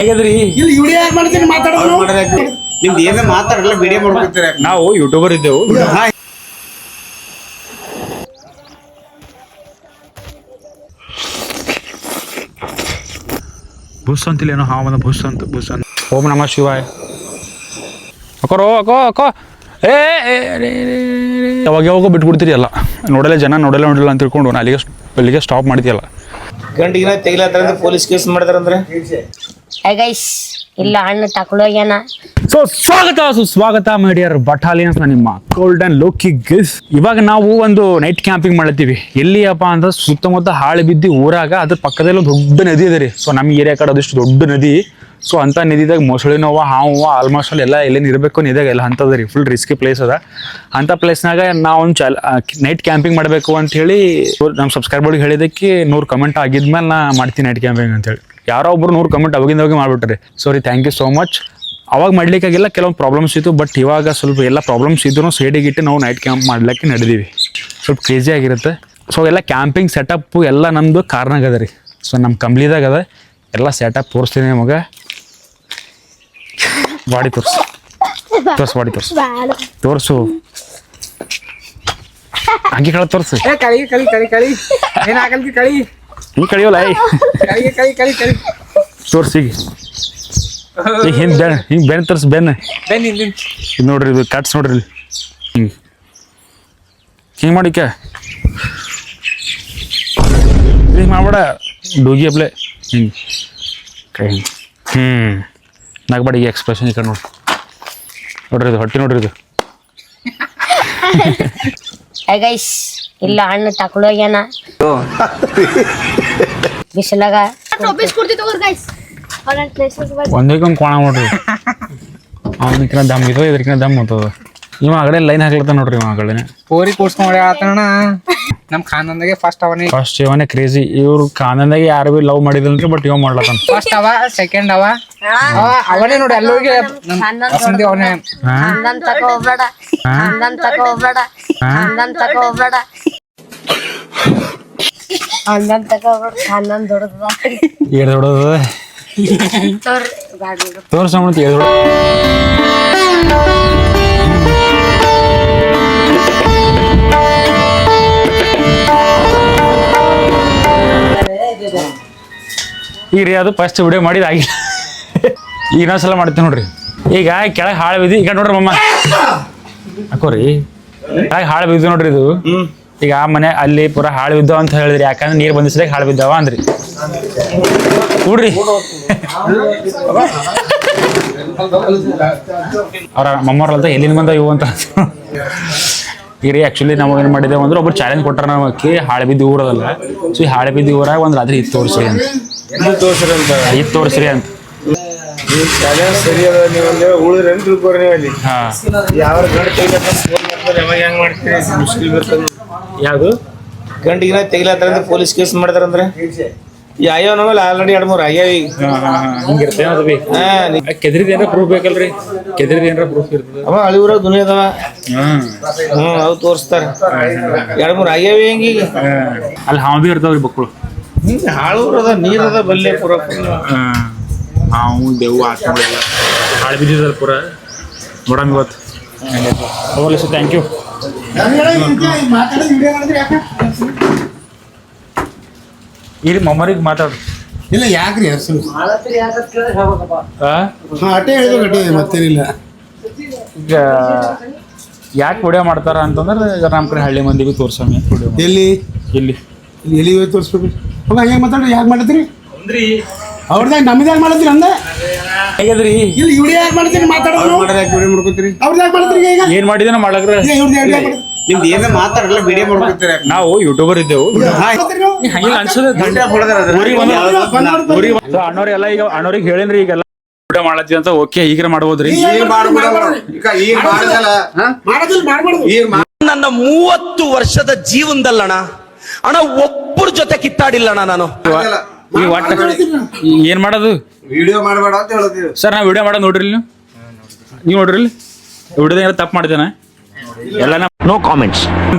ಹೇಗಿದ್ರಿ ಇಲ್ಲಿ ವಿಡಿಯೋ ಯಾಕೆ ಮಾಡ್ತೀನಿ ಮಾತಾಡೋದು ನಿಮ್ದು ಏನೇ ಮಾತಾಡಲ್ಲ ವಿಡಿಯೋ ಮಾಡ್ಕೊತೀರ ನಾವು ಯೂಟ್ಯೂಬರ್ ಇದ್ದೆವು ಬುಸ್ ಅಂತಿಲ್ಲ ಏನೋ ಹಾವನ ಬುಸ್ ಅಂತ ಓಂ ನಮಃ ಶಿವಾಯ ಅಕ್ಕೋ ಏ ಯಾವಾಗ ಬಿಟ್ಬಿಡ್ತೀರಿ ಅಲ್ಲ ನೋಡಲ್ಲ ಜನ ನೋಡಲ್ಲ ಅಂತ ತಿಳ್ಕೊಂಡು ನಾನು ಅಲ್ಲಿಗೆ ಸ್ಟಾಪ್ ಮಾಡ್ತೀಯಲ್ಲ ಗಂಟಿಗೆ ತೆಗಿಲತ್ತಾರ ಪೊಲೀಸ್ ಕೇಸ್ ಮಾಡ್ತಾರಂದ್ರೆ ಗೈಸ್ ಇಲ್ಲ ಹಣ್ಣು ತಕೊಳ್ಳೋಗ್ಯಾನ ಸೊ ಸುಸ್ವಾಗತ ಮೇಡಿಯರ್ ಬಟಾಲಿಯನ್ಸ್ ನಿಮ್ಮ ಗೋಲ್ಡನ್ ಲೋಕಿ ಗಿಸ್ ಇವಾಗ ನಾವು ಒಂದು ನೈಟ್ ಕ್ಯಾಂಪಿಂಗ್ ಮಾಡ್ತೀವಿ ಎಲ್ಲಿಯಪ್ಪ ಅಂತ ಸುತ್ತಮುತ್ತ ಹಾಳು ಬಿದ್ದು ಊರಾಗ ಅದ್ರ ಪಕ್ಕದಲ್ಲಿ ಒಂದು ದೊಡ್ಡ ನದಿ ಇದೆ ರೀ ಸೊ ನಮ್ಮ ಏರಿಯಾ ಕಡೆ ಅದಿಷ್ಟು ದೊಡ್ಡ ನದಿ ಸೊ ಅಂತ ನದಿದಾಗ ಮೊಸಳಿ ನೋವು ಹಾವು ಆಲ್ಮೋಸ್ಟ್ ಅಲ್ಲಿ ಎಲ್ಲ ಎಲ್ಲೇನು ಇರಬೇಕು ನಿದಾಗ ಎಲ್ಲ ಅಂತದ ರೀ ಫುಲ್ ರಿಸ್ಕಿ ಪ್ಲೇಸ್ ಅದ ಅಂತ ಪ್ಲೇಸ್ನಾಗ ನಾವು ನೈಟ್ ಕ್ಯಾಂಪಿಂಗ್ ಮಾಡಬೇಕು ಅಂತ ಹೇಳಿ ನಮ್ಮ ಸಬ್ಸ್ಕ್ರೈಬರ್ಗೆ ಹೇಳಿದಕ್ಕೆ 100 ಕಮೆಂಟ್ ಆಗಿದ್ಮೇಲೆ ನಾ ಮಾಡ್ತೀನಿ ನೈಟ್ ಕ್ಯಾಂಪಿಂಗ್ ಅಂತೇಳಿ ಯಾರೋ ಒಬ್ರು 100 ಕಮೆಂಟ್ ಅವಾಗಿಂದವಾಗಿ ಮಾಡ್ಬಿಟ್ರಿ sorry thank you so much ಅವಾಗ ಮಾಡ್ಲಿಕ್ಕಾಗಿಲ್ಲ ಕೆಲವೊಂದು ಪ್ರಾಬ್ಲಮ್ಸ್ ಇತ್ತು ಬಟ್ ಇವಾಗ ಸ್ವಲ್ಪ ಎಲ್ಲ ಪ್ರಾಬ್ಲಮ್ಸ್ ಇದ್ರು ಸೈಡಿಗಿಟ್ಟು ನಾವು ನೈಟ್ ಕ್ಯಾಂಪ್ ಮಾಡ್ಲಿಕ್ಕೆ ನಡೆದೀವಿ ಸ್ವಲ್ಪ ಕ್ರೇಜಿ ಆಗಿರುತ್ತೆ ಸೊ ಎಲ್ಲ ಕ್ಯಾಂಪಿಂಗ್ ಸೆಟಪ್ ಎಲ್ಲ ನಮ್ಮದು ಕಾರ್ನಾಗ ಅದ ರೀ ಸೊ ನಮ್ಮ ಕಂಪ್ನಿದಾಗ ಅದ ಎಲ್ಲ ಸೆಟಪ್ ತೋರಿಸ್ತೀನಿ ನಿಮಗೆ ಬಾಡಿ ತೋರಿಸು ಹಂಗೆ ಕಳ ತೋರಿಸು ನೀ ಕಳಿಯೋಲ್ಲ ತೋರ್ಸಿ ಈಗ ಹಿಂಗೆ ಬೆನ್ ತೋರಿಸಿ ಬೆನ್ನ ಇದು ನೋಡ್ರಿ ಇದು ಕಟ್ಸ್ ನೋಡ್ರಿ ಇಲ್ಲಿ ಹಿಂಗೆ ಮಾಡಿಕ ಹಿಂಗೆ ಮಾಡ್ಬೇಡ ಡೋಗಿ ಅಪ್ಲೆ ಹಿಂಗೆ ಕೈ ನಾಗಬೇಡ ಈ ಎಕ್ಸ್ಪ್ರೆಷನ್ ಈ ಕಡೆ ನೋಡ್ರಿ ಇದು ಹೊಟ್ಟೆ ನೋಡ್ರಿ ಇದು ಗೈಸ್ ಇಲ್ಲ ಹಣ್ಣು ತಕೊಳ್ಳೋಗ್ಯಾನ ಬಿಸಿಲಾಗ ಒಂದಕ್ಕೊಂದು ಕೋಣ ನೋಡ್ರಿ ಅವನಕಿನ ದಮ್ ಇದು ಇದ್ರಕಿನ ದಮ್ ಹೋಗ್ತದ ಇವ ಆಗಡೆ ಲೈನ್ ಹಾಕ್ಲತ್ತ ನೋಡ್ರಿ ಇವ ಆಗಡೆ ಕೋರಿ ಕೂರ್ಸ್ಕೊಂಡ್ ಆತಣ್ಣ ನಮ್ ಖಾನಂದಾಗೆ ಫಸ್ಟ್ ಇವನೇ ಕ್ರೇಜಿ ಇವ್ರು ಖಾನಂದಾಗೆ ಯಾರು ಬಿ ಲವ್ ಮಾಡಿದಲ್ರಿ ಬಟ್ ಇವ ಮಾಡ್ಲತ್ತಾನ ಫಸ್ಟ್ ಅವ ಸೆಕೆಂಡ್ ಅವನೇ ನೋಡಿ ಎಲ್ಲರಿಗೆ ಅವನೇ ಹಂದನ್ ತಗೋಬೇಡ ಹನ್ನೊಂದು ದೊಡ್ಡದ ಏಳು ದೊಡ್ಡದ ತೋರ್ಸ ಏಳು ಈಗ ರೀ ಅದು ಫಸ್ಟ್ ವಿಡಿಯೋ ಮಾಡಿದ ಆಗಿಲ್ಲ ಈಗ ಇನ್ನೊಂದ್ಸಲ ಮಾಡ್ತೀವಿ ನೋಡ್ರಿ ಈಗ ಕೆಳಗೆ ಹಾಳು ಬಿದ್ದು ಈಗ ನೋಡ್ರಿ ಮಮ್ಮ ಹಾಕೋರಿ ಕೆಳಗೆ ಹಾಳು ಬಿದ್ದು ನೋಡ್ರಿ ಇದು ಈಗ ಆ ಮನೆ ಅಲ್ಲಿ ಪೂರ ಹಾಳು ಬಿದ್ದಾವ ಅಂತ ಹೇಳಿದ್ರಿ ಯಾಕಂದ್ರೆ ನೀರು ಬಂದಿಸ್ದಾಗ ಹಾಳು ಬಿದ್ದಾವ ಅಂದ್ರಿ ಕೂಡ್ರಿ ಅವ್ರ ಮಮ್ಮವ್ರಲ್ದ ಎಲ್ಲಿಂದ ಬಂದ ಇವು ಅಂತ ಈಗ ರೀ ಆ್ಯಕ್ಚುಲಿ ನಾವು ಏನು ಮಾಡಿದ್ದೇವೆ ಅಂದ್ರೆ ಒಬ್ರು ಚಾಲೆಂಜ್ ಕೊಟ್ಟಾರ ನಮ್ಮಕ್ಕಿ ಹಾಳು ಬಿದ್ದು ಊರದಲ್ಲ ಸೊ ಈ ಹಾಳು ಬಿದ್ದು ಊರಾಗ ಒಂದು ರಾತ್ರಿ ಇದು ತೋರಿಸ್ರಿ ಅಂತ ಇದು ತೋರಿಸ್ರಿ ಅಂತ ಸರಿ ಅದ ನೀವು ಉಳಿದ್ರೆ ತಿಳ್ಕೊರಿ ನೀವು ಅಲ್ಲಿ ಯಾವ ಹೆಂಗ್ ಮಾಡ್ತೀರಿ ಮುಷ್ಕಿಲ್ ಬರ್ತದೆ ಯಾವುದು ಗಂಟಿಗೆ ತೆಗಿಲತ್ತಾರ ಪೊಲೀಸ್ ಕೇಸ್ ಮಾಡ್ತಾರಂದ್ರೆ ಯಾವ್ಯಾವ ನಮ್ಮಲ್ಲಿ ಆಲ್ರೆಡಿ 2-3 ಆಗ್ಯಾವ ಈಗ ಹಿಂಗಿರ್ತೇನೆ ಅದು ಬಿ ಕೆದ್ರಿದ ಏನಾರ ಪ್ರೂಫ್ ಬೇಕಲ್ರಿ ಕೆದ್ರಿದ ಏನಾರ ಪ್ರೂಫ್ ಇರ್ತದೆ ಅವ ಹಳಿಊರಾಗ ದುನಿಯಾ ಅದಾವ ಅವು ತೋರಿಸ್ತಾರ 2-3 ಆಗ್ಯಾವ ಹೆಂಗೀಗ ಅಲ್ಲಿ ಹಾವು ಬಿ ಇರ್ತಾವ್ರಿ ಮಕ್ಕಳು ಹಾಳೂರ್ ಅದ ನೀರ್ ಅದ ಬಲ್ಲೆ ಪೂರ ಹಾವು ದೇವು ಆತ್ಮಗಳೆಲ್ಲ ಹಾಳು ಬಿದ್ದಿದ್ದಲ್ಲ ಪೂರ ನೋಡಂಗ ಇವತ್ತು ಹೋಗಲಿ ಸರ್ ಥ್ಯಾಂಕ್ ಯು ಇಲ್ಲಿ ಮಮ್ಮರಿಗೆ ಮಾತಾಡು ಇಲ್ಲ ಯಾಕ್ರಿ ಅಟೇ ಹೇಳ್ಬೇಕು ಮತ್ತೇನಿಲ್ಲ ಈಗ ಯಾಕೆ ವಿಡಿಯೋ ಮಾಡ್ತಾರ ಅಂತಂದ್ರೆ ಈಗ ನಮ್ಮ ಕಡೆ ಹಳ್ಳಿ ಮಂದಿಗೆ ತೋರ್ಸಮ್ಮೆ ವಿಡಿಯೋ ಎಲ್ಲಿ ಇಲ್ಲಿ ಎಲ್ಲಿ ತೋರಿಸ್ಬೇಕು ಹಂಗೆ ಮಾತಾಡ್ರಿ ಯಾಕೆ ಮಾಡತ್ರಿ ಅವ್ರದಾಗ ನಮ್ದಾಗ ಮಾಡತ್ರಿ ಅಂದ ಹೇಗಿದ್ರಿ ಇಲ್ಲಿ ವಿಡಿಯೋ ಯಾಕೆ ಮಾಡ್ತೀರಿ ಮಾತಾಡೋದು ವಿಡಿಯೋ ಮಾಡ್ಕೊತೀರಿ ಅವ್ರದಾಗ ಮಾಡತ್ರಿ ಈಗ ಏನ್ ಮಾಡಿದೇನ ಮಾಡಕ್ರ ನಿಮ್ದು ಏನೇ ಮಾತಾಡಲ್ಲ ವಿಡಿಯೋ ಮಾಡ್ಕೊತೀರಿ ನಾವು ಯೂಟ್ಯೂಬರ್ ಇದ್ದೆವು ಹಂಗಿಲ್ಲ ಅನ್ಸೋದು ಅಣ್ಣವ್ರೆಲ್ಲ ಈಗ ಅಣ್ಣವ್ರಿಗೆ ಹೇಳೇನ್ರಿ ಈಗೆಲ್ಲ ವಿಡಿಯೋ ಮಾಡತ್ತಿ ಅಂತ ಓಕೆ ಈಗ ಮಾಡ್ಬೋದ್ರಿ ನನ್ನ 30 ವರ್ಷದ ಜೀವನದಲ್ಲಣ್ಣ ಅಣ್ಣ ಒಬ್ಬರ ಜೊತೆ ಕಿತ್ತಾಡಿಲ್ಲಣ್ಣ ನಾನು ಈ ಒಟ್ಟ ಏನ್ ಮಾಡೋದು ವಿಡಿಯೋ ಮಾಡಬೇಡ ಅಂತ ಹೇಳ್ತೀವಿ ಸರ್ ನಾ ವಿಡಿಯೋ ಮಾಡೋದು ನೋಡ್ರಿ ನೀವು ನೋಡ್ರಿ ಇಲ್ಲಿ ವಿಡಿಯೋದ ಏನಾರ ತಪ್ಪು ಮಾಡಿದ್ದೇನೆ ಎಲ್ಲ ನೋ ಕಾಮೆಂಟ್ಸ್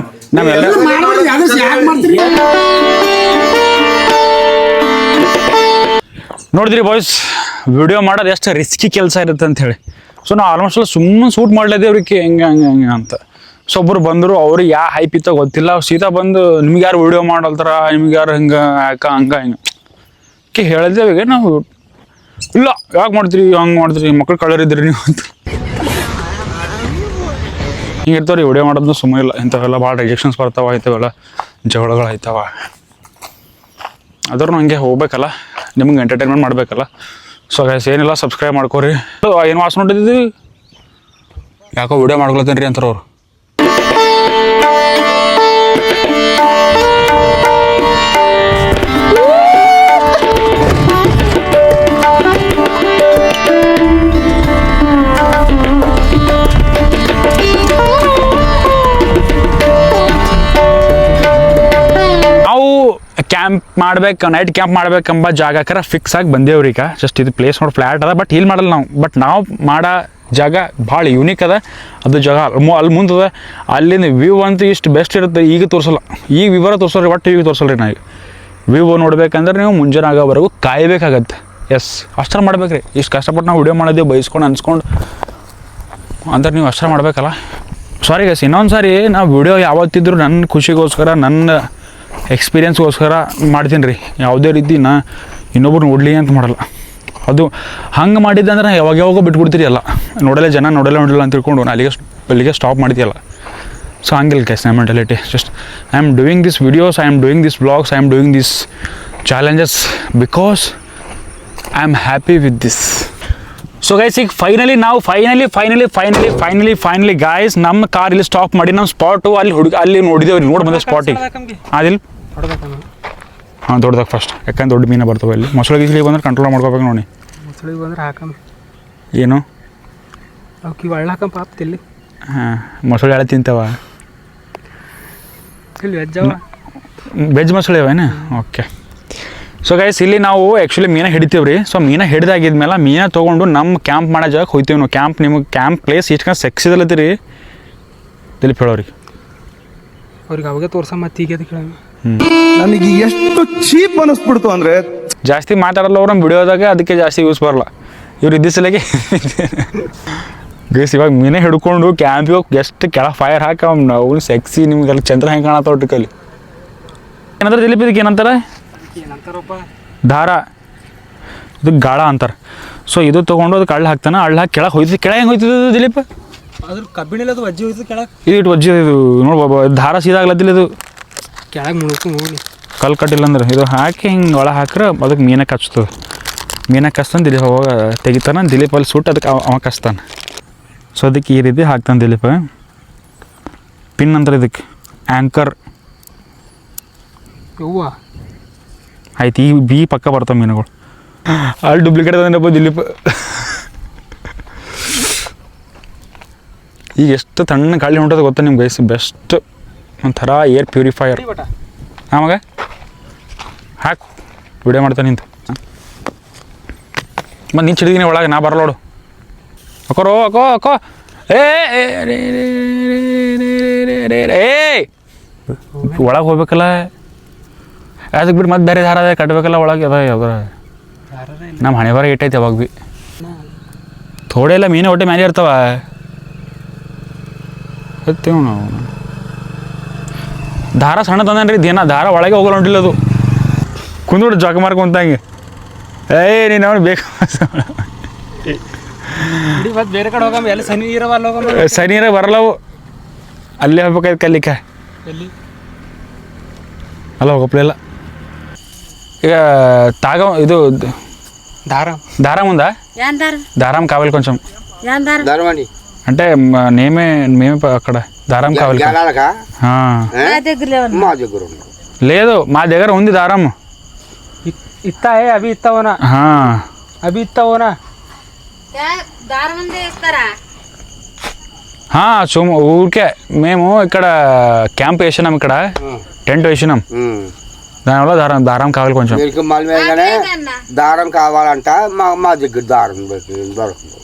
ನಾವೆಲ್ಲ ನೋಡಿದ್ರಿ ಬಾಯ್ಸ್ ವಿಡಿಯೋ ಮಾಡೋದು ಎಷ್ಟು ರಿಸ್ಕಿ ಕೆಲಸ ಇರುತ್ತೆ ಅಂತ ಹೇಳಿ. ಸೊ ನಾವು ಆಲ್ಮೋಸ್ಟ್ ಎಲ್ಲ ಸುಮ್ಮನೆ ಶೂಟ್ ಮಾಡ್ಲಿದ್ದೇವ್ರಿಗೆ ಹೆಂಗೆ ಅಂತ. ಸೊ ಒಬ್ಬರು ಬಂದರು, ಅವ್ರಿಗೆ ಯಾವ ಹೈಪ್ ಇತ್ತ ಗೊತ್ತಿಲ್ಲ, ಸೀದಾ ಬಂದು ನಿಮ್ಗೆ ಯಾರು ವಿಡಿಯೋ ಮಾಡಲ್ತಾರ, ನಿಮ್ಗೆ ಯಾರು ಹಿಂಗೆ ಯಾಕೆ ಹಂಗೆ ಹಿಂಗೆ ಹೇಳಿದ್ದೇವೆ ನಾವು. ಇಲ್ಲ ಯಾಕೆ ಮಾಡ್ತೀರಿ ಹಂಗೆ ಮಾಡ್ತೀರಿ, ಮಕ್ಳು ಕಳರಿದ್ರಿ ನೀವು ಅಂತ ಹಿಂಗೆ ಇರ್ತಾವ್ರಿ. ವಿಡಿಯೋ ಮಾಡೋದು ಸುಮ್ಮನೆ ಇಲ್ಲ, ಇಂಥವೆಲ್ಲ ಭಾಳ ರಿಜೆಕ್ಷನ್ಸ್ ಬರ್ತಾವ, ಇಂಥವೆಲ್ಲ ಜಗಳಗಳು ಆಯ್ತಾವ. ಆದ್ರೂ ಹಂಗೆ ಹೋಗ್ಬೇಕಲ್ಲ, ನಿಮ್ಗೆ ಎಂಟರ್ಟೈನ್ಮೆಂಟ್ ಮಾಡಬೇಕಲ್ಲ. ಸೊ ಗೈಸ್ ಏನಿಲ್ಲ, ಸಬ್ಸ್ಕ್ರೈಬ್ ಮಾಡ್ಕೊರಿ. ಏನು ವಾಸ ನೋಡಿದ್ವಿ, ಯಾಕೋ ವಿಡಿಯೋ ಮಾಡ್ಕೊಳ್ತೇನೆ ರೀ ಅಂತಾರೆ ಅವ್ರು. ಕ್ಯಾಂಪ್ ಮಾಡ್ಬೇಕು, ನೈಟ್ ಕ್ಯಾಂಪ್ ಮಾಡ್ಬೇಕೆಂಬ ಜಾಗಕ್ಕೆ ಫಿಕ್ಸ್ ಆಗಿ ಬಂದೇವ್ರಿ. ಈಗ ಜಸ್ಟ್ ಇದು ಪ್ಲೇಸ್ ನೋಡಿ ಫ್ಲ್ಯಾಟ್ ಅದ, ಬಟ್ ಇಲ್ಲಿ ಮಾಡಲ್ಲ ನಾವು. ಬಟ್ ನಾವು ಮಾಡೋ ಜಾಗ ಭಾಳ ಯೂನಿಕ್ ಅದ. ಅದು ಜಾಗ ಅಲ್ಲಿ ಮುಂದೆ ಅಲ್ಲಿಂದ ವ್ಯೂ ಅಂತೂ ಇಷ್ಟು ಬೆಸ್ಟ್ ಇರುತ್ತೆ. ಈಗ ತೋರಿಸಲ್ಲ, ಈಗ ವಿವರ ತೋರಿಸಲ್ರಿ, ಒಟ್ಟು ಈಗ ತೋರಿಸಲ್ರಿ. ನಾವು ವ್ಯೂ ನೋಡ್ಬೇಕಂದ್ರೆ ನೀವು ಮುಂಜಾನೆ ಆಗೋವರೆಗೂ ಕಾಯಬೇಕಾಗತ್ತೆ. ಎಸ್, ಅಷ್ಟರ ಮಾಡ್ಬೇಕು ರೀ. ಇಷ್ಟು ಕಷ್ಟಪಟ್ಟು ನಾವು ವಿಡಿಯೋ ಮಾಡಿದ್ದೀವಿ, ಬೈಸ್ಕೊಂಡು ಅನ್ಸ್ಕೊಂಡು ಅಂದ್ರೆ ನೀವು ಅಷ್ಟರ ಮಾಡಬೇಕಲ್ಲ. ಸಾರಿ ಗೈಸ್, ಇನ್ನೊಂದು ಸಾರಿ ನಾವು ವಿಡಿಯೋ ಯಾವತ್ತಿದ್ರು ನನ್ನ ಖುಷಿಗೋಸ್ಕರ, ನನ್ನ ಎಕ್ಸ್ಪೀರಿಯನ್ಸ್ಗೋಸ್ಕರ ಮಾಡ್ತೀನಿ ರೀ. ಯಾವುದೇ ರೀತಿ ನಾ ಇನ್ನೊಬ್ರು ನೋಡಲಿ ಅಂತ ಮಾಡಲ್ಲ. ಅದು ಹಂಗೆ ಮಾಡಿದ್ದಂದ್ರೆ ನಾ ಯಾವಾಗೋ ಬಿಟ್ಬಿಡ್ತೀರಿ ಅಲ್ಲ, ನೋಡಲ್ಲ ಅಂತ ತಿಳ್ಕೊಂಡು ನಾ ಅಲ್ಲಿಗೆ ಸ್ಟಾಪ್ ಮಾಡ್ತೀಯಲ್ಲ. ಸೊ ಹಂಗಿಲ್ಲ ಗೈಸ್ ನನ್ನ mentality. Just I am doing this videos, I am doing this vlogs, I am doing this challenges because I am happy with this. So guys ಈಗ ಫೈನಲಿ ನಾವು ಫೈನಲಿ ಗಾಯ್ಸ್ ನಮ್ಮ car ಇಲ್ಲಿ stop ಮಾಡಿ ನಮ್ಮ spot ಅಲ್ಲಿ ನೋಡಿದೇವ್ರಿ, ನೋಡಿ ಬಂದ ಸ್ಪಾಟಿಗೆ. ಅದಿಲ್ಲ ಹಾಂ ದೊಡ್ಡದಾಗ ಫಸ್ಟ್, ಯಾಕಂದ್ರೆ ದೊಡ್ಡ ಮೀನು ಬರ್ತವೆ ಇಲ್ಲಿ. ಮೊಸಳೆ ಗೀಸಲಿಗೆ ಬಂದ್ರೆ ಕಂಟ್ರೋಲ್ ಮಾಡ್ಕೋಬೇಕು ನೋಡಿ. ಮೊಸಳಿಗೆ ಬಂದ್ರೆ ಹಾಕಮ್ಮ ಏನು ಅವಕ್ಕೆ ಒಳ್ಳೆ ಹಾಕಂಪ ಆಪ್ತಿಲ್ಲಿ. ಹಾಂ ಮೊಸಳೆ ಎಳೆ ತಿಂತಾವ ಇಲ್ಲಿ ವೆಜ್ಜವ, ವೆಜ್ ಮೊಸಳೆ ಅವೇನು? ಓಕೆ. ಸೊ ಗೈಸ್ ಇಲ್ಲಿ ನಾವು ಆ್ಯಕ್ಚುಲಿ ಮೀನ ಹಿಡಿತೀವಿ ರೀ. ಸೊ ಮೀನ ಹಿಡಿದಾಗಿದ್ಮೇಲೆ ಮೀನ ತೊಗೊಂಡು ನಮ್ಮ ಕ್ಯಾಂಪ್ ಮಾಡೋ ಜಾಗಕ್ಕೆ ಹೋಗ್ತೀವಿ ನಾವು. ನಿಮಗೆ ಕ್ಯಾಂಪ್ ಪ್ಲೇಸ್ ಇಷ್ಟು ಸೆಕ್ಸಿದಲ್ಲತ್ತೀರಿ ದಿಲೀಪ್ ಹೇಳೋರಿಗೆ. ಅವ್ರಿಗೆ ಅವಾಗ ತೋರ್ಸ ಮತ್ತೆ ಈಗ ಕೇಳ. ನನಗೆ ಎಷ್ಟು ಚೀಪ್ ಅನಿಸ್ಬಿಡ್ತು ಅಂದರೆ ಜಾಸ್ತಿ ಮಾತಾಡಲ್ಲ ಅವ್ರು ನಮ್ಮ ವಿಡಿಯೋದಾಗ, ಅದಕ್ಕೆ ಜಾಸ್ತಿ ಯೂಸ್ ಬರಲ್ಲ. ಇವ್ರು ಇದ್ದ ಸಲಿಗೆ ಗೈಸ್ ಇವಾಗ ಮೀನೇ ಹಿಡ್ಕೊಂಡು ಕ್ಯಾಂಪಿಗೆ ಹೋಗಿ ಎಷ್ಟು ಕೆಳಗೆ ಫೈರ್ ಹಾಕಿ ನಾವು ಸೆಕ್ಸಿ ನಿಮ್ಗೆಲ್ಲ ಚಂದ್ರ ಹೆಂಗೆ ಕಾಣತ್ತ ಒಟ್ಟಿಕಲ್ಲಿ. ಏನಂತಾರೆ ದಿಲೀಪ್ ಇದಕ್ಕೆ ಏನಂತಾರೆ? ದಾರ, ಇದು ಗಾಳ ಅಂತಾರೆ. ಸೊ ಇದು ತೊಗೊಂಡು ಅದು ಕಳ್ಳ ಹಾಕ್ತಾನೆ, ಹಾಕಿ ಕೆಳಗೆ ಹೋಯ್ತು. ಕೆಳಗೆ ಹೆಂಗೆ ಹೋಯ್ತದ ದಿಲೀಪ್? ಅದ್ರ ಕಬ್ಬಿಣಿಲ್ಲ, ಅದು ವಜ್ಜಿ ಹೋಯ್ತು ಕೆಳಗೆ. ಇದು ವಜ್ಜಿ ಇದು ನೋಡ್ಬಾ, ದಾರ ಸೀದಾಗ್ಲತ್ತಿಲ್ಲ ಇದು ಕೆಳಗೆ ಮುಳ್ಕೊಂಡು ಹೋಗಿ ಕಲ್ಲು ಕಟ್ಟಿಲ್ಲ ಅಂದ್ರೆ ಇದು ಹಾಕಿ ಹಿಂಗೆ ಒಳಗೆ ಹಾಕ್ರೆ ಅದಕ್ಕೆ ಮೀನಕ್ಕೆ ಹಚ್ತದೆ. ಮೀನಕ್ಕೆ ಹಚ್ತಾನೆ ದಿಲೀಪ್ ಅವಾಗ ತೆಗಿತಾನೆ. ದಿಲೀಪ್ ಅಲ್ಲಿ ಸುಟ್ಟು ಅದಕ್ಕೆ ಅವ ಕಚ್ತಾನೆ. ಸೊ ಅದಕ್ಕೆ ಈ ರೀತಿ ಹಾಕ್ತಾನೆ ದಿಲೀಪ. ಪಿನ್ ಅಂತಾರೆ ಇದಕ್ಕೆ, ಆ್ಯಂಕರ್. ಯವ್ವ ಆಯ್ತು, ಈ ಬಿ ಪಕ್ಕ ಬರ್ತಾವೆ ಮೀನುಗಳು. ಅಲ್ಲಿ ಡೂಪ್ಲಿಕೇಟ್ ಅದೇನಪ್ಪ ದಿಲೀಪ್. ಈಗ ಎಷ್ಟು ತಣ್ಣ ಗಾಳಿ ಹೊಂಟೋದು ಗೊತ್ತಾ ನಿಮ್ಗೆ ಗೈಸ್? ಬೆಸ್ಟ್ ಒಂಥರ ಏರ್ ಪ್ಯೂರಿಫೈಯರ್. ಆವಾಗ ಹಾಕು ವಿಡಿಯೋ ಮಾಡ್ತಾನೆ ನಿಂತು. ಮತ್ತು ನೀನು ಚಿಡಿದೀನಿ ಒಳಗೆ, ನಾ ಬರಲೋಡು. ಅಕ್ಕೋರೋ ಅಕ್ಕೋ ಏ ಒಳಗೆ ಹೋಗ್ಬೇಕಲ್ಲ, ಅದಕ್ಕೆ ಬಿಟ್ಟು ಮತ್ತೆ ಬೇರೆ ದಾರ ಅದ ಕಟ್ಬೇಕಲ್ಲ ಒಳಗೆ. ಅದ ಯಾವ್ದಾರ ನಮ್ಮ ಹಣೆ ಬರ ಇಟ್ಟೈತೆ ಯಾವಾಗ ಭೀ ಥೋಡೆ ಎಲ್ಲ ಮೀನು ಹೊಟ್ಟೆ ಮೇಲೆ ಇರ್ತಾವ. ಹತ್ತೀವಿ ನಾವು. ದಾರ ಸಣ್ಣ ತಂದೇನ್ರಿ, ದಿನ ದಾರ ಒಳಗೆ ಹೋಗಲ್ಲ ಹೊಂಟಿಲ್ಲ ಅದು. ಕುಂದ್ಬಿಟ್ಟು ಜಾಗ ಮಾರ್ಕೊಂತಂಗೆ. ಏಯ್ ನೀನು ಅವ್ನು ಬೇಕು ಮತ್ತೆ ಬೇರೆ ಕಡೆ ಹೋಗಮ್ಮ, ಎಲ್ಲ ಸನಿ ಇರವಲ್ಲ ಹೋಗಮ್ಮ. ಸನಿ ನೀರಾಗ ಬರಲ್ಲವು, ಅಲ್ಲೇ ಹೋಗ್ಬೇಕಾಯ್ತು ಕಲ್ಲಿಕ್ಕೆ. ಎಲ್ಲಿ ಅಲ್ಲ ಹೋಗಪ್ಲಿಲ್ಲ. ಈಗ ಇದು ದಾರ ముందా దారం కావాలి కొంచెం అంటే మేమే అక్కడ దారం కావాలి. లేదు మా దగ్గర ఉంది దారం. ఇత్తా అవి ఇస్తావనా? అవి ఇస్తావనా? ఊరికే మేము ఇక్కడ క్యాంప్ వేసినాం, ఇక్కడ టెంట్ వేసినాం. దానివల్ల దారం కావాలి కొంచెం. దారం కావాలంట మా దగ్గర దారం దొరకదు.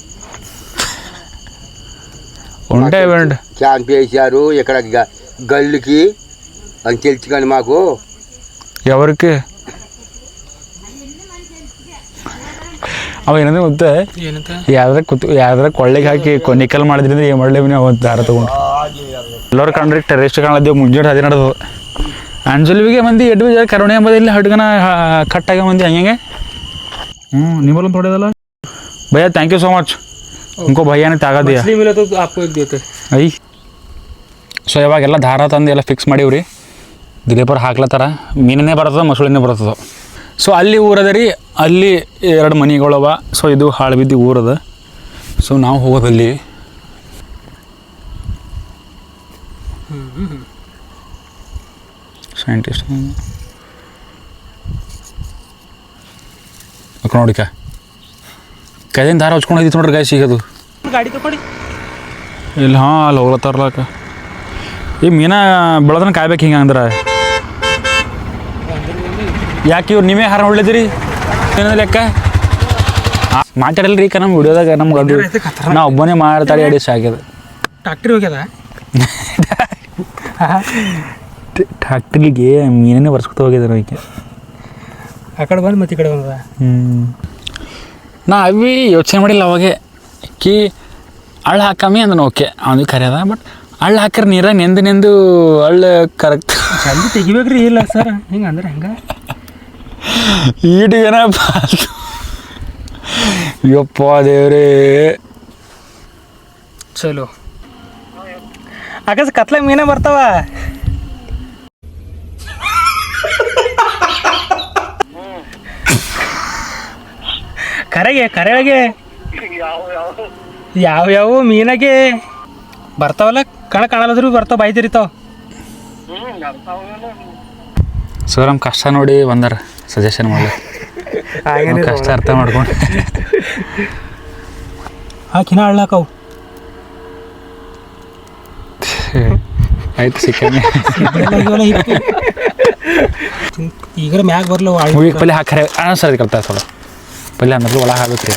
ఉంటే క్యాంప్ వేసారు ఇక్కడ గల్లుకి అని తెలుసు కానీ మాకు. ఎవరికి ಅವ ಏನಂದ್ರೆ ಮತ್ತೆ ಯಾವ್ದಾರ ಕೊಳ್ಳಿಗೆ ಹಾಕಿ ನಿಕಲ್ ಮಾಡಿದ್ರಿಂದ ಏನು ಮಾಡಲಿ ಅವತ್ತು ದಾರ ತೊಗೊಂಡು ಎಲ್ಲರೂ ಕಂಡ್ರೆ ಟೆರೆಸ್ಟ್ ಕಾಣದೇವು ಮುಂಜಾನೆ ಅದೇ ನಡೆದು ಅಂಜಲ್ವಿಗೆ ಮಂದಿ ಎಡ್ಡು ಕರುಣೆ ಎಂಬುದಿಲ್ಲ ಹಡ್ಗನ ಕಟ್ಟಾಗ ಮಂದಿ ಹಂಗೆ ನಿಮ್ಮಲ್ಲೊಂದು ತೊಡೆದಲ್ಲ ಭಯ್ಯ ಥ್ಯಾಂಕ್ ಯು ಸೋ ಮಚ್ ಉನ್ಕೋ ಭಯ್ಯನೇ ತಾಗದಿಯ ಐ ಸೊ ಇವಾಗೆಲ್ಲ ದಾರ ತಂದು ಎಲ್ಲ ಫಿಕ್ಸ್ ಮಾಡೀವ್ರಿ ದಿಲೀಪರ್ ಹಾಕ್ಲತ್ತಾರ ಮೀನೇ ಬರ್ತದ ಮಸುಳಿನೇ ಬರ್ತದ ಸೊ ಅಲ್ಲಿ ಊರದ ರೀ ಅಲ್ಲಿ 2 ಮನೆಗಳವ ಸೊ ಇದು ಹಾಳು ಬಿದ್ದು ಊರದ ಸೊ ನಾವು ಹೋಗೋದಲ್ಲಿ ಸೈಂಟಿಸ್ಟ್ ನೋಡಿಕ ಕೈದಿಂದ ದಾರ ಹಚ್ಕೊಂಡು ಹೋಗಿತ್ತು ನೋಡ್ರಿ ಗಾಯ ಸಿಗೋದು ಗಾಡಿ ತಗೊಳ್ಳಿ ಇಲ್ಲ ಹಾಂ ಅಲ್ಲಿ ಹೋಗ್ಲತ್ತಾರಲಕ್ಕ ಈ ಮೀನ ಬೆಳೆದನ ಕಾಯ್ಬೇಕು ಹಿಂಗೆ ಅಂದ್ರೆ ಯಾಕೆ ಇವ್ರು ನೀವೇ ಹಾರ ಹೊಡ್ಲಿದ್ದೀರಿ ಏನದ ಲೆಕ್ಕ ಮಾತಾಡಲ್ಲ ರೀ ನಮ್ಮ ವಿಡಿಯೋದಾಗ ನಮ್ಮ ಗಡ್ಡು ನಾ ಒಬ್ಬನೇ ಮಾಡ್ತಾರೆ ಅಡಿ ಸಾಕ್ಯದ ಟ್ಯಾಕ್ಟ್ರಿ ಹೋಗ್ಯದ ಟ್ಯಾಕ್ಟ್ರಿಗೆ ಮೀನೇ ಬರ್ಸ್ಕೊತ ಹೋಗಿದ್ದಾರೆ ಅದಕ್ಕೆ ಆ ಕಡೆ ಬಂದು ಮತ್ತೆ ಈ ಕಡೆ ಬಂದದ ನಾ ಅವಿ ಯೋಚನೆ ಮಾಡಿಲ್ಲ ಅವಾಗೆ ಕಿ ಹಳ್ಳ ಹಾಕಮ್ಮಿ ಅಂದ್ರೆ ಓಕೆ ಅವನಿಗೆ ಕರೆಯದ ಬಟ್ ಹಳ್ಳ ಹಾಕಿರ ನೀರಾಗ ನೆಂದು ಹಳ್ಳ ಕರೆಕ್ಟ್ ಜಲ್ದಿ ತೆಗಿಬೇಕ್ರಿ ಇಲ್ಲ ಸರ್ ಹಿಂಗೆ ಅಂದ್ರೆ ಹೆಂಗೆ ಈಟಿಗೇನಪ್ಪ ಯಪ್ಪ ದೇವ್ರೇ ಚಲೋ ಆಕಾಶ ಕತ್ಲಾಗ ಮೀನೇ ಬರ್ತಾವ ಕರೆಗೆ ಯಾವ ಮೀನಾಗೆ ಬರ್ತಾವಲ್ಲ ಕಾಣಲ್ಲದ್ರು ಬರ್ತಾವ ಬಾಯಿ ತಿರಿತಾವ ಸೊ ನಮ್ಮ ಕಷ್ಟ ನೋಡಿ ಬಂದಾರ ಸಜೆಷನ್ ಮಾಡಿ ಕಷ್ಟ ಅರ್ಥ ಮಾಡ್ಕೊಂಡು ಹಾಕಿನ ಹಳ್ಳಾಕವು ಆಯ್ತು ಸಿಕ್ಕನೆ ಈಗ ಮ್ಯಾಗ ಬರ್ಲವ ಮೂವಿಗೆ ಪಲ್ಲೆ ಹಾಕ್ರೆ ಸರ್ ಕಲ್ತಾ ಥೋಡ ಪಲ್ಲೆ ಅಂದ್ರೆ ಒಳಗೆ ಹಾಕ್ಬೇಕು ರೀ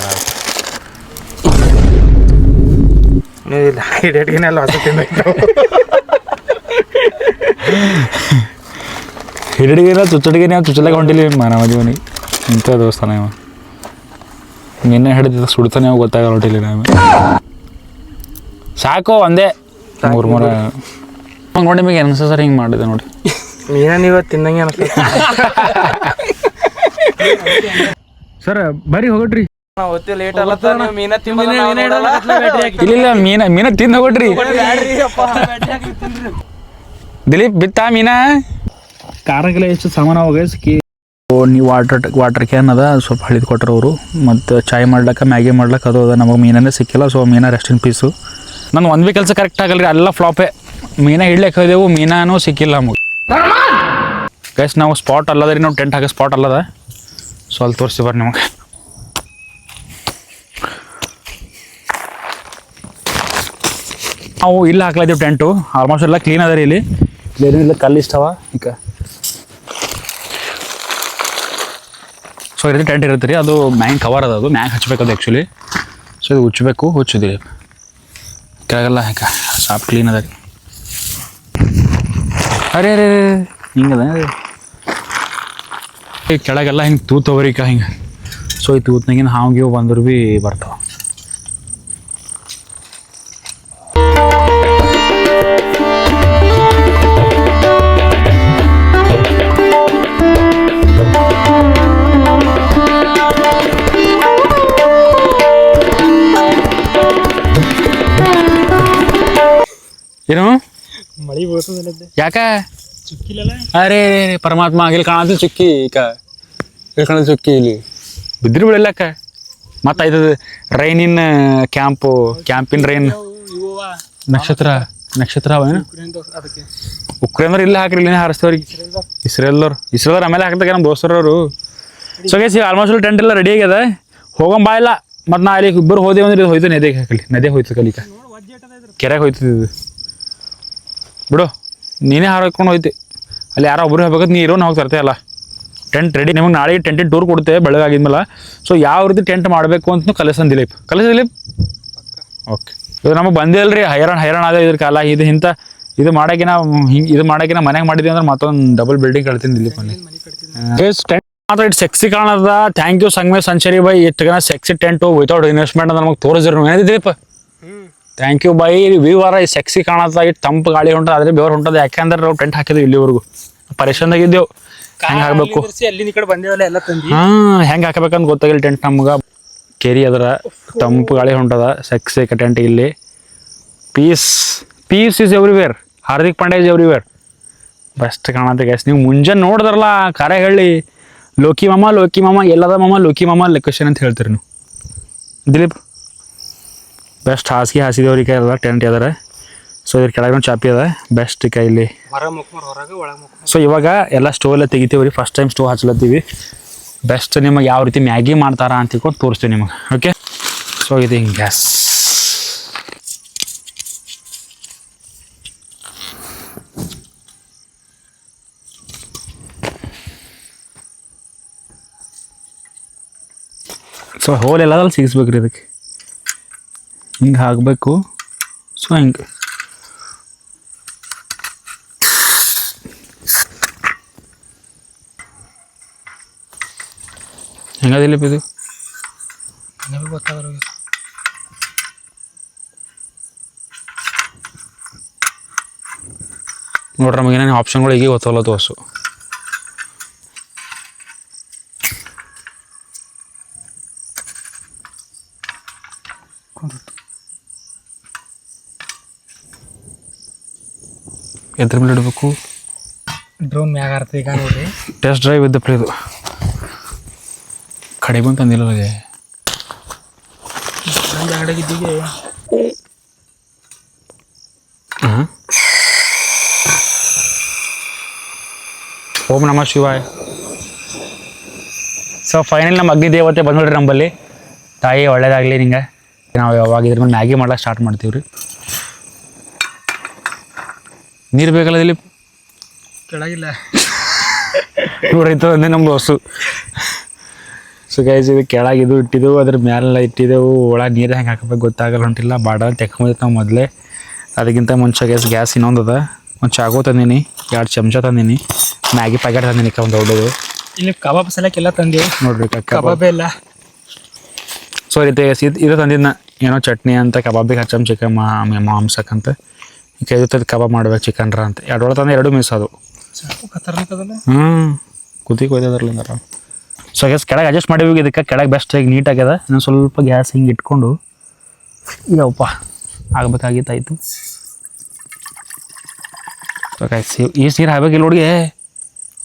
ಡೇಟ್ಗೆನೆಲ್ಲ ಹೊಸ ಹಿಡಿಡಿಗೆ ಚುಚ್ಚಡಿಗೆ ಚುಚ್ಚಲಾಗ ಹೊಂಟಿಲಿ ಮಾನವ ಜೀವನಿ ಇಂಥ ದೇವಸ್ಥಾನ ಇವ ನಿನ್ನೆ ಹಿಡಿದ ಸುಡ್ತಾನೆ ಅವು ಗೊತ್ತಾಗಲ್ಲ ಹೊಂಟಿಲಿ ನಾವು ಸಾಕು ಒಂದೇ ಮೂರು ಹಂಗೆ ನೋಡಿ ನಿಮಗೆ ಅನ್ಸ ಸರ್ ಹಿಂಗೆ ಮಾಡಿದೆ ನೋಡಿ ಮೀನ ನೀವು ತಿನ್ನಂಗೆ ಅನಿಸ್ತದೆ ಸರ್ ಬರ್ರಿ ಹೋಗಟ್ರಿ ಲೇಟ್ ಇಲ್ಲ ಮೀನ ತಿಂದು ಹೋಗಟ್ರಿ ದಿಲೀಪ್ ಬಿತ್ತಾ ಮೀನಾ ಕಾರಾಗೆಲ್ಲ ಎಷ್ಟು ಸಾಮಾನು ಅವಾಗ ಸಿಕ್ಕಿ ನೀವು ವಾಟರ್ ಕ್ಯಾನ್ ಅದ ಸ್ವಲ್ಪ ಹಳಿದು ಕೊಟ್ಟರು ಅವರು ಮತ್ತು ಚಾಯ್ ಮಾಡ್ಲಕ್ಕ ಮ್ಯಾಗಿ ಮಾಡ್ಲಕ್ಕ ಅದು ಅದ ನಮಗೆ ಮೀನೇ ಸಿಕ್ಕಿಲ್ಲ so Meena rest in piece ನಾನು ಒಂದು ಭೀ ಕೆಲಸ ಕರೆಕ್ಟ್ ಆಗಲ್ಲ ರೀ ಎಲ್ಲ ಫ್ಲಾಪೇ ಮೀನ ಹಿಡ್ಲಿಕ್ಕೆ ಹೋದೆವು ಮೀನಾನು ಸಿಕ್ಕಿಲ್ಲ ನಮಗೆ ಗೈಸ್ ನಾವು ಸ್ಪಾಟ್ ಅಲ್ಲದ ರೀ ನಾವು ಟೆಂಟ್ ಹಾಕೋ ಸ್ಪಾಟ್ ಅಲ್ಲದ ಸೊ ಅಲ್ಲಿ ತೋರಿಸಿ ಬರ್ರಿ ನಿಮಗೆ ನಾವು ಇಲ್ಲಿ ಹಾಕ್ಲತ್ತೀವಿ ಟೆಂಟು ಆಲ್ಮೋಸ್ಟ್ ಎಲ್ಲ ಕ್ಲೀನ್ ಅದ ರೀ ಇಲ್ಲಿ ಏನಿಲ್ಲ ಕಲ್ಲು ಇಷ್ಟವ ಈಗ ಸೊ ಈ ರೀತಿ ಟೆಂಟ್ ಇರುತ್ತೆ ರೀ ಅದು ಮ್ಯಾಂಗ್ ಕವರ್ ಅದ ಅದು ಮ್ಯಾಂಗ್ ಹಚ್ಬೇಕು ಅದು ಆ್ಯಕ್ಚುಲಿ ಸೊ ಇದು ಹುಚ್ಚಬೇಕು ಹುಚ್ಚಿದ್ರಿ ಕೆಳಗೆಲ್ಲ ಈಗ ಸಾಫ್ ಕ್ಲೀನ್ ಅದ ರೀ ಅರೇ ಹಿಂಗದ ಈ ಕೆಳಗೆಲ್ಲ ಹಿಂಗೆ ತೂತವ್ರಿ ಈಗ ಹಿಂಗೆ ಸೊ ಈ ತೂತ್ನಾಗಿನ ಹಾವು ಗೀವು ಬಂದ್ರು ಭೀ ಬರ್ತಾವ ಏನು ಮಳಿ ಬೀಳ್ತದೆ ಯಾಕ ಚುಕ್ಕಿಲ್ಲ ಅರೇ ಪರಮಾತ್ಮ ಇಲ್ಲಿ ಕಾಣದ ಚುಕ್ಕಿ ಈಗ ಇಲ್ಲಿ ಕಾಣದ ಚುಕ್ಕಿ ಇಲ್ಲಿ ಬಿದ್ರಿ ಬೀಳಲ್ಲಕ್ಕ ಮತ್ತೆ ಆಯ್ತದ ರೈನಿನ್ ಕ್ಯಾಂಪಿನ್ ರೈನ್ ನಕ್ಷತ್ರ ಅವೇನು ಉಕ್ರೇನ್ದವ್ರು ಇಲ್ಲಿ ಹಾಕ್ರಿ ಇಲ್ಲಿ ಹಾರಿಸ್ತವ್ರಿಗೆ ಇಸ್ರೇಲ್ದವ್ರು ಆಮೇಲೆ ಹಾಕ್ದಾಗ ನಮ್ಮ ದೋಸ್ತರವರು ಸೊ ಗೈಸ್ ಆಲ್ಮೋಸ್ಟ್ ಟೆಂಟ್ ಎಲ್ಲ ರೆಡಿ ಆಗ್ಯದ ಹೋಗಂ ಬಾ ಇಲ್ಲ ಮತ್ತು ನಾ ಅಲ್ಲಿ ಇಬ್ಬರು ಹೋದೇವು ಅಂದ್ರೆ ಇದು ಹೋಯ್ತು ನದಿಗೆ ಹಾಕಲಿ ನದಿ ಹೋಯ್ತು ಕಲಿಕ ಕೆರೆಗೆ ಹೋಯ್ತದ ಇದು ಬಿಡು ನೀನೇ ಹಾರ್ಕೊಂಡು ಹೋಯ್ತಿ ಅಲ್ಲಿ ಯಾರೋ ಒಬ್ಬರು ಹೋಗ್ಬೇಕಂತ ನೀ ಇರೋನು ಹೋಗ್ತಾ ಅಲ್ಲ ಟೆಂಟ್ ರೆಡಿ ನಿಮಗೆ ನಾಳೆ ಟೆಂಟಿನ ಟೂರ್ ಕೊಡ್ತೇವೆ ಬೆಳಗಾಗಿದ್ಮೇಲೆ ಸೊ ಯಾವ ರೀತಿ ಟೆಂಟ್ ಮಾಡಬೇಕು ಅಂತ ಕಲಿಸನ್ ದಿಲೀಪ್ ಓಕೆ ಇದು ನಮಗೆ ಬಂದೇ ಅಲ್ರಿ ಹೈರಾಣ ಅದ ಇದ್ರ ಕಾಲ ಇದು ಮಾಡೋಕಿನ ಹಿಂಗೆ ಇದು ಮಾಡೋಕಿನ ಮನೆಗೆ ಮಾಡಿದ್ವಿ ಅಂದ್ರೆ ಮತ್ತೊಂದು ಡಬಲ್ ಬಿಲ್ಡಿಂಗ್ ಕಳ್ತೀನಿ ದಿಲೀಪ್ ಅಲ್ಲಿ ಟೆಂಟ್ ಮಾತ್ರ ಇಟ್ಟು ಸೆಕ್ಸಿ ಕಾಣದ. ಥ್ಯಾಂಕ್ ಯು ಸಂಗಮೇಶ್ ಸಂಚರಿ ಬೈ, ಇಷ್ಟು ಸೆಕ್ಸಿ ಟೆಂಟು ವಿತೌಟ್ ಇನ್ವೆಸ್ಟ್ಮೆಂಟ್ ನಮಗೆ ತೋರಿಸಿದ್ರು ಏನಿದ್ದೀಪ. Thank you bye. ವ್ಯೂವರ ಈ ಸೆಕ್ಸಿ ಕಾಣದ, ಇಟ್ಟು ತಂಪು ಗಾಳಿ ಹೊಂಟದ, ಅದ್ರ ಬೆವರು ಹೊಂಟದ. ಯಾಕೆಂದ್ರೆ ನಾವು ಟೆಂಟ್ ಹಾಕಿದ್ವಿ ಇಲ್ಲಿವರೆಗೂ ಪರೇಶಾನ್ದಾಗಿದ್ದೆವು. ಹೆಂಗೆ ಹಾಕಬೇಕು ಅಲ್ಲಿ ಈ ಕಡೆ ಬಂದೇವಲ್ಲ ಎಲ್ಲ ತಂದಿ. ಹೆಂಗೆ ಹಾಕಬೇಕಂತ ಗೊತ್ತಾಗಿಲ್ಲ ಟೆಂಟ್ ನಮ್ಗೆ. ಕೆರಿ ಅದರ ತಂಪು ಗಾಳಿ ಹೊಂಟದ, ಸೆಕ್ಸಿ ಟೆಂಟ್ ಇಲ್ಲಿ. Peace is everywhere. Hardik Pandya is everywhere. Best ಕಾಣತ್ತೆ ಗೈಸ್. ನೀವು ಮುಂಜಾನೆ ನೋಡಿದ್ರಲ್ಲ, ಖರೆ ಹೇಳಿ ಲೋಕಿ ಮಾಮ ಎಲ್ಲದ ಲೋಕಿ ಮಾಮ ಲೊಕೇಶನ್ ಅಂತ ಹೇಳ್ತೀರಿ ನೀವು. ದಿಲೀಪ್ ಬೆಸ್ಟ್ ಹಾಸಿದೇವ್ರಿ ಕೈ ಅದ ಟೆಂಟ್ ಅದಾರ. ಸೊ ಇದ್ರ ಕೆಳಗೆ ಚಾಪಿ ಅದ. ಬೆಸ್ಟ್ ಕೈ ಇಲ್ಲಿ. ಸೊ ಇವಾಗ ಎಲ್ಲ ಸ್ಟೋವ್ ಎಲ್ಲ ತೆಗಿತೀವಿ ರೀ. ಫಸ್ಟ್ ಟೈಮ್ ಸ್ಟೋವ್ ಹಚ್ಲತ್ತೀವಿ. ಬೆಸ್ಟ್ ನಿಮಗೆ ಯಾವ ರೀತಿ ಮ್ಯಾಗಿ ಮಾಡ್ತಾರ ಅಂತ ತಿಳ್ಕೊಂಡು ತೋರಿಸ್ತೀವಿ ನಿಮಗೆ. ಓಕೆ, ಸೊ ಇದು ಹಿಂಗೆ ಗ್ಯಾಸ್. ಸೊ ಹೋಲ್ ಎಲ್ಲದಲ್ಲಿ ಸಿಗಿಸ್ಬೇಕು ರೀ ಇದಕ್ಕೆ. ಹಿಂಗೆ ಹಾಕಬೇಕು. ಸೊ ಹಿಂಗೆ ಹೆಂಗದಿಲ್ಲ ಇದು ಗೊತ್ತಾಗ ನೋಡ್ರಿ. ನಮಗೆ ಏನೇನು ಆಪ್ಷನ್ಗಳು ಈಗ ಗೊತ್ತಾಗಲ್ಲ ತೋರಿಸು. ಎದ್ರ ಮೇಲೆ ಇಡಬೇಕು. ಡ್ರೋನ್ ಮ್ಯಾಗ ಆರ್ತ ಈಗ ನೋಡ್ರಿ. ಟೆಸ್ಟ್ ಡ್ರೈವ್ ಇದ್ದಪ್ಪ ಇದು. ಕಡಿಮೆ ಅಂತ ಅಂದಿಲ್ಲ ನನಗೆ. ಅಂಗಡಿಗಿದ್ದೀಗೆ ಓಂ ನಮಃ ಶಿವಾಯ. ಸೊ ಫೈನಲ್ ನಮ್ಮ ಅಗ್ನಿ ದೇವತೆ ಬಂದ್ಬಿಡ್ರಿ ನಮ್ಮಲ್ಲಿ. ತಾಯಿ ಒಳ್ಳೇದಾಗಲಿ ನಿಂಗೆ. ನಾವು ಯಾವಾಗ ಇದ್ರ ಮೇಲೆ ಮ್ಯಾಗಿ ಮಾಡ್ಲಿಕ್ಕೆ ಸ್ಟಾರ್ಟ್ ಮಾಡ್ತೀವಿ ರೀ. ನೀರು ಬೇಕಲ್ಲ ಇಲ್ಲಿ ಕೆಳಗಿಲ್ಲ ನೋಡ್ರಿ. ಅಂದೆ ನಮ್ದು ಹೊಸು. ಸೊ ಗೈಸ್ ಇದು ಕೆಳಗಿದು ಇಟ್ಟಿದ್ದೆವು, ಅದ್ರ ಮ್ಯಾಲೆಲ್ಲ ಇಟ್ಟಿದ್ದೆವು. ಒಳಗೆ ನೀರು ಹೆಂಗೆ ಹಾಕಬೇಕು ಗೊತ್ತಾಗಲ್ಲ ಹೊಂಟಿಲ್ಲ. ಬಾಡ ತೆಕ್ಕೊಂಬೈತೆ ನಾವು ಮೊದಲೇ. ಅದಕ್ಕಿಂತ ಮುಂಚೆ ಗ್ಯಾಸ್ ಇನ್ನೊಂದು ಅದ. ಒಂದು ಚಾಕು ತಂದೀನಿ, 2 ಚಮಚ ತಂದೀನಿ, ಮ್ಯಾಗಿ ಪ್ಯಾಕೆಟ್ ತಂದೀನಿ ಒಂದು ದೊಡ್ಡದು. ಇಲ್ಲಿ ಕಬಾಬ್ ಸಲಕ್ಕೆಲ್ಲ ತಂದೀವಿ ನೋಡ್ರಿ ಕಬಾಬ್ ಎಲ್ಲ. ಸೊ ರೀತಿ ಇದು ತಂದಿದ್ನ ಏನೋ ಚಟ್ನಿ ಅಂತ, ಕಬಾಬಿಗೆ ಹಚ್ಚಮ್ ಚಿಕನ್ ಮಾಂಸಕ್ಕಂತ. ಈಗ ಇದು ಕಬಾಬ್ ಮಾಡ್ಬೇಕು ಚಿಕನ್ರ ಅಂತ. 2 ಒಳ ತಂದು 2 ಮಿಸ್ ಅದು. ಖತರ್ನಾಕ್ ಅದಲ್ಲ. ಕುದಿ ಕೊಯ್ದದ್ರಲ್ಲಿಂದಾರ. ಸೊ ಗ್ಯಾಸ್ ಕೆಳಗೆ ಅಡ್ಜಸ್ಟ್ ಮಾಡಿವಿ. ಇದಕ್ಕೆ ಕೆಳಗೆ ಬೆಸ್ಟಾಗಿ ನೀಟಾಗ್ಯದ. ಇನ್ನೊಂದು ಸ್ವಲ್ಪ ಗ್ಯಾಸ್ ಹಿಂಗೆ ಇಟ್ಕೊಂಡು ಯಪ್ಪ ಆಗ್ಬೇಕಾಗಿತ್ತಾಯ್ತು. ಸೊ ಗ್ಯಾಸ್ ಈ ನೀರು ಹಾಕ್ಬೇಕಿಲ್ಲ ನೋಡಿಗೆ.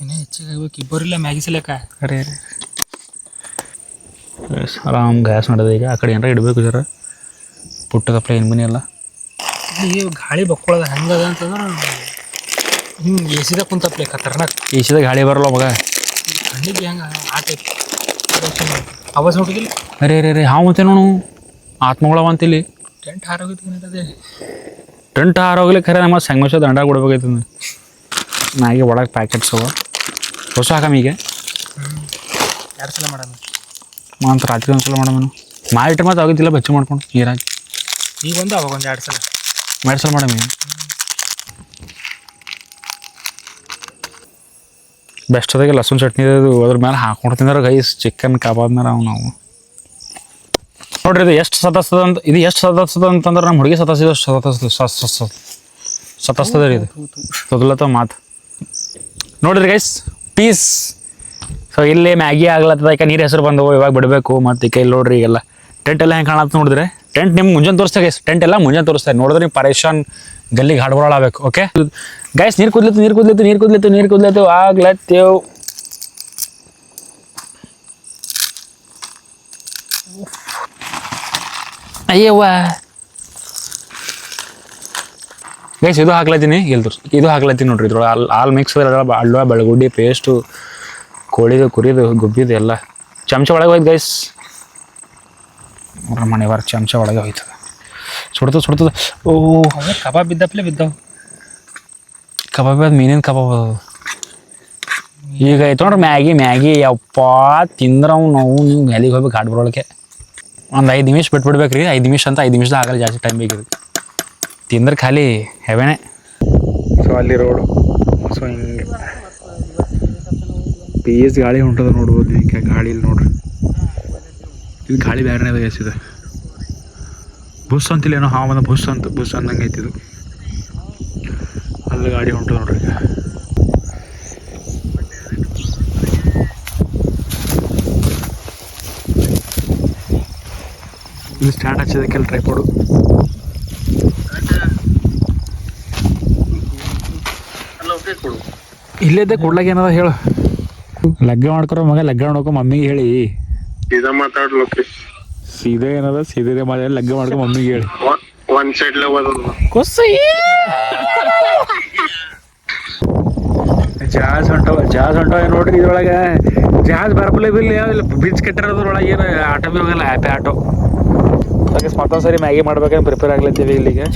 ಇನ್ನೇ ಹೆಚ್ಚಿಗೆ ಆಗ್ಬೇಕು. ಇಬ್ಬರಿಲ್ಲ ಮ್ಯಾಗಿ ಸಲಕ. ಅರೆ ಆರಾಮ್ ಗ್ಯಾಸ್ ಮಾಡೋದು. ಈಗ ಆ ಕಡೆ ಏನಾರ ಇಡಬೇಕು ಜರ. ಪುಟ್ಟದಪ್ಪ ಏನು ಬನ್ನಿ ಎಲ್ಲ. ಇಲ್ಲಿ ಗಾಳಿ ಬಕ್ಕೊಳದ ಹೆಂಗದ ಅಂತಂದ್ರೆ ಹಿಂಗೆ ಎಸಿದ ಕುಂತಪ್ಲೆ ಖತರ್ನಾಕ್. ಈಸಿದಾಗ ಗಾಳಿ ಬರಲ್ಲ ಮಗ. ಕಣ್ಣಿಗೆ ಹೆಂಗೆ ಆಟೈತಿ ಆವಾಜ್ ನೋಡಿದಿಲ್ಲ. ಅರೆ ಹಾವು ಮತ್ತೆ ನೋಡು ಆತ್ಮಗಳವಂತಿಲ್ಲಿ. ಟೆಂಟ್ ಹಾರೋಗಿತ್ತು. ಟೆಂಟ್ ಹಾರೋಗ್ಲಿ ಖರೆ. ನಮ್ಮ ಸಂಗಮೇಶ ದಂಡ ಕೊಡ್ಬೇಕಾಯ್ತು. ನಾಯಿಗೆ ಒಳಗೆ ಪ್ಯಾಕೆಟ್ಸ್ ಅವ ಹೊಸ ಹಾಕಮೀಗೆ. 2 ಸಲ ಮಾಡೋಣ. ಅಂತ ರಾತ್ರಿ ಒಂದ್ಸಲ ಮಾಡಮೇನು ಮಾಡಿಟ್ರೆ ಮತ್ತೆ ಆಗೋದಿಲ್ಲ. ಬೆಚ್ಚ ಮಾಡ್ಕೊಂಡು ನೀರಾಗಿ ಈಗ ಒಂದು ಅವಾಗ ಒಂದು 2 ಸಲ ಮೆಡ್ಸಲ್ ಮಾಡಮಿ. ಬೆಸ್ಟ್ ಅದಾಗೆ ಲಸೂನ್ ಚಟ್ನಿ ಅದು ಅದ್ರ ಮೇಲೆ ಹಾಕೊಂಡು ತಿಂದ್ರೆ ಗೈಸ್ ಚಿಕನ್ ಕಬಾಬ್ನ ನಾವು ನೋಡ್ರಿ. ಇದು ಎಷ್ಟು ಸತಸ್ತದ ಅಂತ, ಇದು ಎಷ್ಟು ಸತಸ್ತದ ಅಂತಂದ್ರೆ ನಮ್ಮ ಹುಡುಗಿ ಸತಸ್ತದ ಸತಸ್ತದ ರೀ. ಇದು ತೊದಲತ್ತ ಮಾತು ನೋಡ್ರಿ ಗೈಸ್. ಪೀಸ್. ಸೊ ಇಲ್ಲಿ ಮ್ಯಾಗಿ ಆಗ್ಲತ್ತದ. ಈಗ ನೀರು ಹೆಸರು ಬಂದವು, ಇವಾಗ ಬಿಡಬೇಕು. ಮತ್ತು ಈ ಕೈ ನೋಡ್ರಿ ಈಗೆಲ್ಲ ಟೆಂಟ್ ಎಲ್ಲ ಹೆಂಗೆ ಕಾಣತ್ತೆ ನೋಡಿದ್ರೆ. ಟೆಂಟ್ ನಿಮ್ಗೆ ಮುಂಜಾನೆ ತೋರಿಸ್ತಾ ಗೈಸ್. ಟೆಂಟ್ ಎಲ್ಲ ಮುಂಜಾನೆ ತೋರಿಸ್ತಾರೆ. ನೋಡಿದ್ರೆ ನೀವು ಪರೇಶಾನ್ ಗಲ್ಲಿಗೆ ಹಾಡ್ಬಾಳಬೇಕು. ಓಕೆ ಗೈಸ್, ನೀರು ಕುದ್ಲತ್ತು ಆಗ್ಲತ್ತೇವು. ಅಯ್ಯವ್ವ ಗೈಸ್, ಇದು ಹಾಕ್ಲತ್ತೀನಿ. ಇದು ಹಾಕ್ಲತ್ತೀನಿ ನೋಡ್ರಿ. ಇದ್ರೊಳಗೆ ಹಾಲು ಮಿಕ್ಸ್ ಅಲ್ವಾ, ಬೆಳಗುಡ್ಡಿ ಪೇಸ್ಟು, ಕೋಳಿದು ಕುರಿದು ಗುಬ್ಬಿದು ಎಲ್ಲ ಚಮಚ ಒಳಗೆ ಹೋಯ್ತು ಗೈಸ್. ಮನೆ ಬಾರ ಚಮಚ ಒಳಗೆ ಹೋಯ್ತದ. ಸುಡ್ತದ. ಓ ಕಬಾಬ್ ಬಿದ್ದಪ್ಲೆ ಬಿದ್ದವು. ಕಬಾಬ್ ಅದು ಮೀನಿನ ಕಬಾಬ್ ಅದು. ಈಗ ಐತೆ ನೋಡ್ರಿ ಮ್ಯಾಗಿ ಯಪ್ಪ ತಿಂದ್ರೆ ನಾವು ನೀವು ಎಲ್ಲಿಗೆ ಹೋಗ್ಬೇಕು ಹಾಡು ಬರೋಳಕ್ಕೆ. ಒಂದು 5 ನಿಮಿಷ ಬಿಟ್ಬಿಡ್ಬೇಕ್ರಿ. 5 ನಿಮಿಷ ಅಂತ 5 ನಿಮಿಷದಾಗ ಆಗಲ್ಲ, ಜಾಸ್ತಿ ಟೈಮ್ ಬೇಕಿದೆ. ತಿಂದ್ರೆ ಖಾಲಿ ಹೆವೆನೆ. ಸೊ ಅಲ್ಲಿ ರೋಡು. ಸೊ ಹಿಂಗೆ ಪೇಸ್ ಗಾಳಿ ಹೊಂಟದ ನೋಡ್ಬೋದು ಈಗ ಗಾಳಿ ಇಲ್ಲಿ ನೋಡ್ರಿ ಇದು ಗಾಳಿ ಬೇರೆನೇ ಅದ ಎಸಿದೆ ಬುಸ್ ಅಂತಿಲ್ಲ ಏನೋ ಹಾವನ ಬುಸ್ ಅಂದಂಗೆ ಐತಿದು ಅಲ್ಲಿ ಗಾಡಿ ಹೊಂಟದ ನೋಡ್ರಿ ಈಗ ಇಲ್ಲಿ ಸ್ಟ್ಯಾಂಡ್ ಹಚ್ಚಿದಕ್ಕೆಲ್ಲ ಟ್ರೈ ಕೊಡು ಇಲ್ಲಿದ್ದೆ ಕೊಡ್ಲಾಗ ಏನದ ಹೇಳು ಲಗ್ಗ ಮಾಡ್ಕೊರ ಮಗ ಲಗ್ಗ ಮಾಡ್ಕೊ ಮಮ್ಮಿಗೆ ಹೇಳಿ ಸೀದಾ ಮಾತಾಡ್ಲೋಕೆ ಸೀದಾ ಏನದ ಸೀದಾ ಮಾಡಿ ಲಗ್ಗ ಮಾಡ್ಕೊ ಮಮ್ಮಿಗೆ ಹೇಳಿ ಒನ್ ಸೈಡ್ ಕೊಸ್ಸ ಜಾಜ್ ಹೊಂಟವ ನೋಡ್ರಿ ಇದ್ರೊಳಗೆ ಜಾಜ್ ಬರ್ಬಲೇ ಬಿಲ್ ಬ್ರಿಡ್ಜ್ ಕಟ್ಟಿರೋದ್ರೊಳಗೆ ಏನು ಆಟೋ ಬಿ ಹೋಗಲ್ಲ ಹ್ಯಾಪಿ ಆಟೋ ಅದಕ್ಕೆ ಮತ್ತೊಂದು ಸರಿ ಮ್ಯಾಗಿ ಮಾಡ್ಬೇಕಂತ ಪ್ರಿಪೇರ್ ಆಗ್ಲತ್ತೀವಿ ಇಲ್ಲಿಗೆ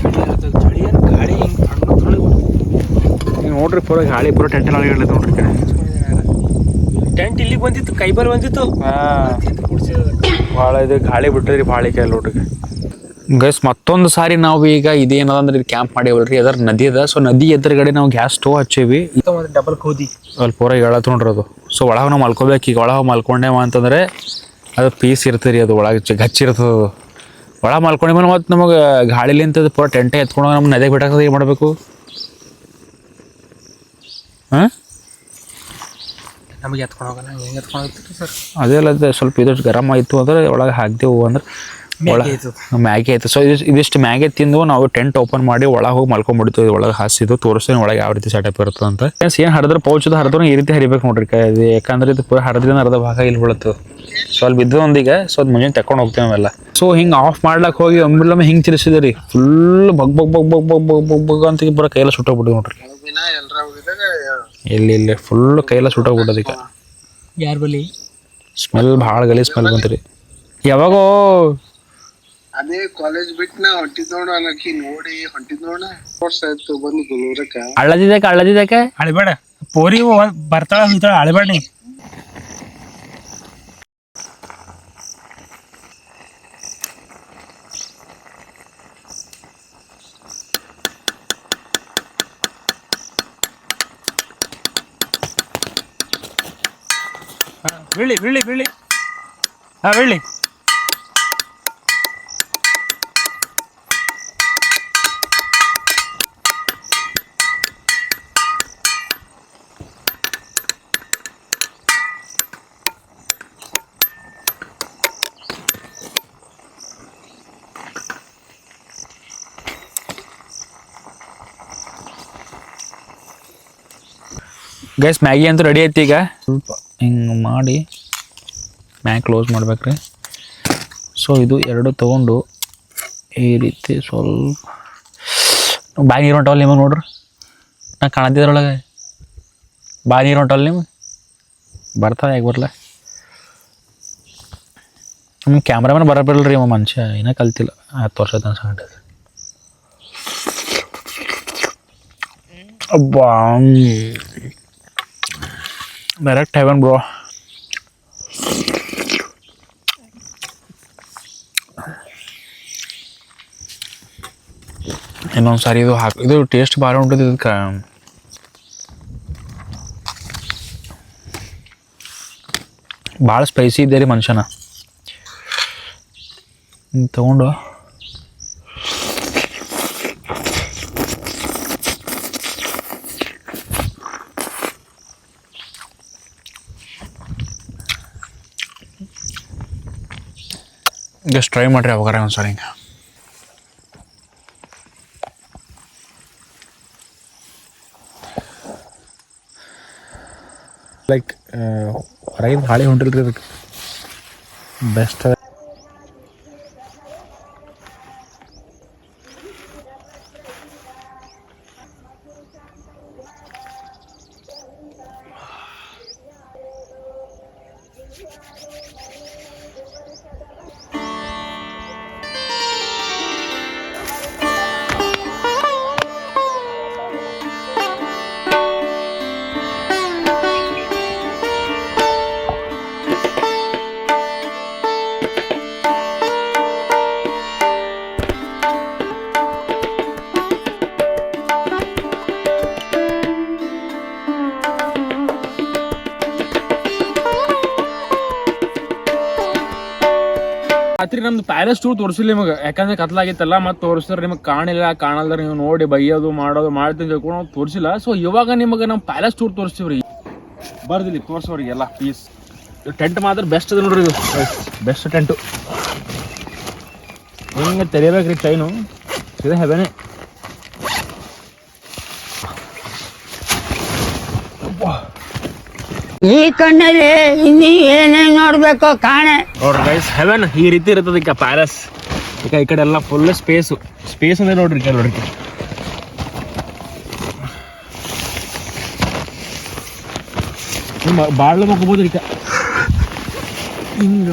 ಗಾಳಿ ಈಗ ನೋಡ್ರಿ ಪೂರ ಗಾಳಿ ಪೂರ ಟೆಂಟ್ ಒಳಗೆ ಹೇಳತ್ತೆ ನೋಡ್ರಿ ಕಡೆ ಟೆಂಟ್ ಇಲ್ಲಿಗೆ ಬಂದಿತ್ತು ಕೈಬಲ್ ಬಂದಿತ್ತು ಭಾಳ ಇದು ಗಾಳಿ ಬಿಟ್ಟದ್ರಿ ಭಾಳ ಕೈ ನೋಡ್ರಿ ಗೈಸ್ ಮತ್ತೊಂದು ಸಾರಿ ನಾವು ಈಗ ಇದೇನದಂದ್ರೆ ಇದು ಕ್ಯಾಂಪ್ ಮಾಡೇವಲ್ರಿ ಅದರ ನದಿ ಅದ ಸೊ ನದಿ ಎದುರುಗಡೆ ನಾವು ಗ್ಯಾಸ್ ಸ್ಟೋವ್ ಹಚ್ಚೇವಿ ಡಬಲ್ ಕೋದಿ ಅಲ್ಲಿ ಪೂರ ಹೇಳತ್ ನೋಡ್ರಿ ಅದು ಸೊ ಒಳಗೆ ನಾವು ಮಲ್ಕೋಬೇಕು ಈಗ ಒಳಗೆ ಮಲ್ಕೊಂಡೇವ ಅಂತಂದ್ರೆ ಅದು ಪೀಸ್ ಇರ್ತದೆ ಅದು ಒಳಗೆ ಗಚ್ಚಿರ್ತದೆ ಅದು ಒಳಗೆ ಮಲ್ಕೊಂಡೇವ ಮತ್ತು ನಮಗೆ ಗಾಳಿಲಿಂತ ಅದು ಪೂರ ಟೆಂಟೆ ಎತ್ಕೊಂಡು ನಮ್ಗೆ ನದಿಗೆ ಬಿಟ್ಟಾಕದ ಏನು ಮಾಡಬೇಕು ಹಾಂ ನಮಗೆ ಎತ್ಕೊಂಡು ಹೋಗಲ್ಲ ಹೆಂಗೆ ಎತ್ಕೊಂಡು ಹೋಗ್ತೀರಿ ಸರ್ ಅದೇ ಅಲ್ಲ ಸ್ವಲ್ಪ ಇದು ಗರಮ್ ಆಯಿತು ಅಂದ್ರೆ ಒಳಗೆ ಹಾಕ್ದೆವು ಅಂದ್ರೆ ಮ್ಯಾಗಿ ಆಯ್ತು ಸೊ ಇದಿಷ್ಟು ಮ್ಯಾಗಿ ತಿಂದು ನಾವು ಟೆಂಟ್ ಓಪನ್ ಮಾಡಿ ಒಳಗೆ ಹೋಗಿ ಮಲ್ಕೊಂಡ್ಬಿಡ್ತೀವಿ ಒಳಗೆ ಹಾಸಿದ್ದು ತೋರಿಸ್ತೀನಿ ಒಳಗೆ ಯಾವ ರೀತಿ ಸೆಟಪ್ ಇರ್ತದೆ ಅಂತ ಏನು ಹರಿದ್ರೆ ಪೌಚದ ಹರಿದ್ರು ಈ ರೀತಿ ಹರಿಬೇಕು ನೋಡ್ರಿ ಇದು ಯಾಕಂದ್ರೆ ಇದು ಪೂರ ಹರಿದ್ರಿಂದ ಅರ್ಧ ಭಾಗ ಇಲ್ಲಿ ಬೀಳುತ್ತೆ ಸೊ ಅಲ್ಲಿ ಬಿದ್ದು ಒಂದೀಗ ಸೊ ಅದು ಮುಂಜಾನೆ ತಕೊಂಡು ಹೋಗ್ತೀವಿ ನಾವೆಲ್ಲ ಸೊ ಹಿಂಗೆ ಆಫ್ ಮಾಡ್ಲಕ್ಕೆ ಹೋಗಿ ಒಮ್ಮೆಲ್ಲೊಮ್ಮೆ ಹಿಂಗೆ ತಿರ್ಸಿದೆ ರೀ ಫುಲ್ ಬಗ್ ಬಗ್ ಬಗ್ ಬಗ್ ಬಗ್ ಬಗ್ ಬಗ್ ಬಗ್ ಅಂತ ಪೂರ ಕೈಯೆಲ್ಲ ಸುಟ್ಟೋಗ್ಬಿಟ್ಟು ನೋಡ್ರಿ ಇಲ್ಲಿ ಫುಲ್ ಕೈಯೆಲ್ಲ ಸುಟ್ಟೋಗ್ಬಿಟ್ಟದ ಈಗ ಯಾರ ಬಳಿ ಸ್ಮೆಲ್ ಭಾಳ ಗಲಿ ಸ್ಮೆಲ್ ಬಂತು ರೀ ಯಾವಾಗೋ ಅದೇ ಕಾಲೇಜ್ ಬಿಟ್ಟು ನಾ ಹೊಂಟಿದ್ ನೋಡ ಅನ್ನಕಿ ನೋಡಿ ಹೊಂಟಿದ್ ನೋಡ ವರ್ಷ ಆಯ್ತು ಬಂದು ಗುಲ್ಬರ್ಗಕ್ಕ ಅಳ್ಳದಿದ್ದಕ್ಕೆ ಅಳಿಬೇಡ ಪೋರಿ ಬರ್ತಾಳ ಹೋಗ್ತಾಳ ಅಳಿಬೇಡ ನೀ ಬೀಳಿ ಹಾಂ ಬೀಳಿ ಗೈಸ್ ಮ್ಯಾಗಿ ಅಂತೂ ರೆಡಿ ಐತಿ ಈಗ ಸ್ವಲ್ಪ ಹಿಂಗೆ ಮಾಡಿ ಮ್ಯಾಗ್ ಕ್ಲೋಸ್ ಮಾಡ್ಬೇಕ್ರಿ ಸೊ ಇದು ಎರಡು ತೊಗೊಂಡು ಈ ರೀತಿ ಸ್ವಲ್ಪ ಬಾಯಿ ನೀರು ಹೊಂಟವಲ್ಲ ನಿಮಗೆ ನೋಡ್ರಿ ನಾ ಕಾಣತಿದ್ರೊಳಗೆ ಬಾಯಿ ನೀರು ಹೊಂಟವಲ್ಲ ನಿಮ್ಗೆ ಬರ್ತದೆ ಯಾಕೆ ಬರಲ್ಲ ನಮ್ಮ ಕ್ಯಾಮ್ರಾಮನ್ ಬರಬಿಡಲ್ರಿ ಅವ ಮನುಷ್ಯ ಇನ್ನೂ ಕಲ್ತಿಲ್ಲ 10 ವರ್ಷ ತನಕ ಸಾಂಟ್ ಅಬ್ಬಾ ಡೈರೆಕ್ಟ್ ಹೆವನ್ ಬ್ರೋ ಇನ್ನೊಂದು ಸಾರಿ ಇದು ಇದು ಟೇಸ್ಟ್ ಭಾಳ ಉಂಟು ಇದಕ್ಕೆ ಭಾಳ ಸ್ಪೈಸಿ ಇದೆ ರೀ ಮನುಷ್ಯನ ತಗೊಂಡು ಜಸ್ಟ್ ಟ್ರೈ ಮಾಡಿರಿ ಅವಾಗ ಒಂದು ಸಾರಿ ಹಿಂಗೆ ಲೈಕ್ ಹೊರಗಿನ ಹಾಳಿ ಹೊಂಟಿಲ್ರಿ ಅದಕ್ಕೆ ಬೆಸ್ಟ್ ರಾತ್ರಿ ನಮ್ದು ಪ್ಯಾಲೇಸ್ ಟೂರ್ ತೋರಿಸಿಲ್ಲ ನಿಮಗೆ, ಯಾಕಂದ್ರೆ ಕತ್ಲಾಗಿತ್ತಲ್ಲ. ಮತ್ತೆ ತೋರಿಸಿದ್ರೆ ನಿಮಗೆ ಕಾಣಲ್ದ್ರೆ ನೀವು ನೋಡಿ ಬೈಯೋದು ಮಾಡೋದು ಮಾಡ್ತೀನಿ ತಿಳ್ಕೊಂಡು ನಾವು ತೋರಿಸಿಲ್ಲ. ಸೊ ಇವಾಗ ನಿಮಗೆ ನಮ್ಮ ಪ್ಯಾಲೇಸ್ ಟೂರ್ ತೋರಿಸ್ತೀವಿ ರೀ. ಬರ್ದಿಲ್ಲಿ ತೋರಿಸೋರಿಗೆಲ್ಲ ಪೀಸ್. ಟೆಂಟ್ ಮಾತ್ರ ಬೆಸ್ಟ್ ಅದ ನೋಡ್ರಿ, ಇದು ಬೆಸ್ಟ್ ಟೆಂಟು. ಹಿಂಗೆ ತೆರಿಬೇಕ್ರಿ ಚೈನು, ಇದು ಹೆವೆನೆ. ಈ ಕಣ್ಣಲ್ಲಿ ಇನ್ನೀ ಏನೇನ್ ನೋಡ್ಬೇಕು ಕಾಣೆ ನೋಡ್ರಿ ಗೈಸ್, ಹೆವೆನ್ ಈ ರೀತಿ ಇರ್ತದೆ ಈಗ ಪ್ಯಾಲೇಸ್. ಈಗ ಈ ಕಡೆ ಎಲ್ಲ ಫುಲ್ ಸ್ಪೇಸ್ ಅಂದ್ರೆ ನೋಡ್ರಿ ಈಗ ನೋಡ್ರಿ ಭಾಳ ಮಕ್ಕೋಬೋದು ಈಗ ಹಿಂಗ.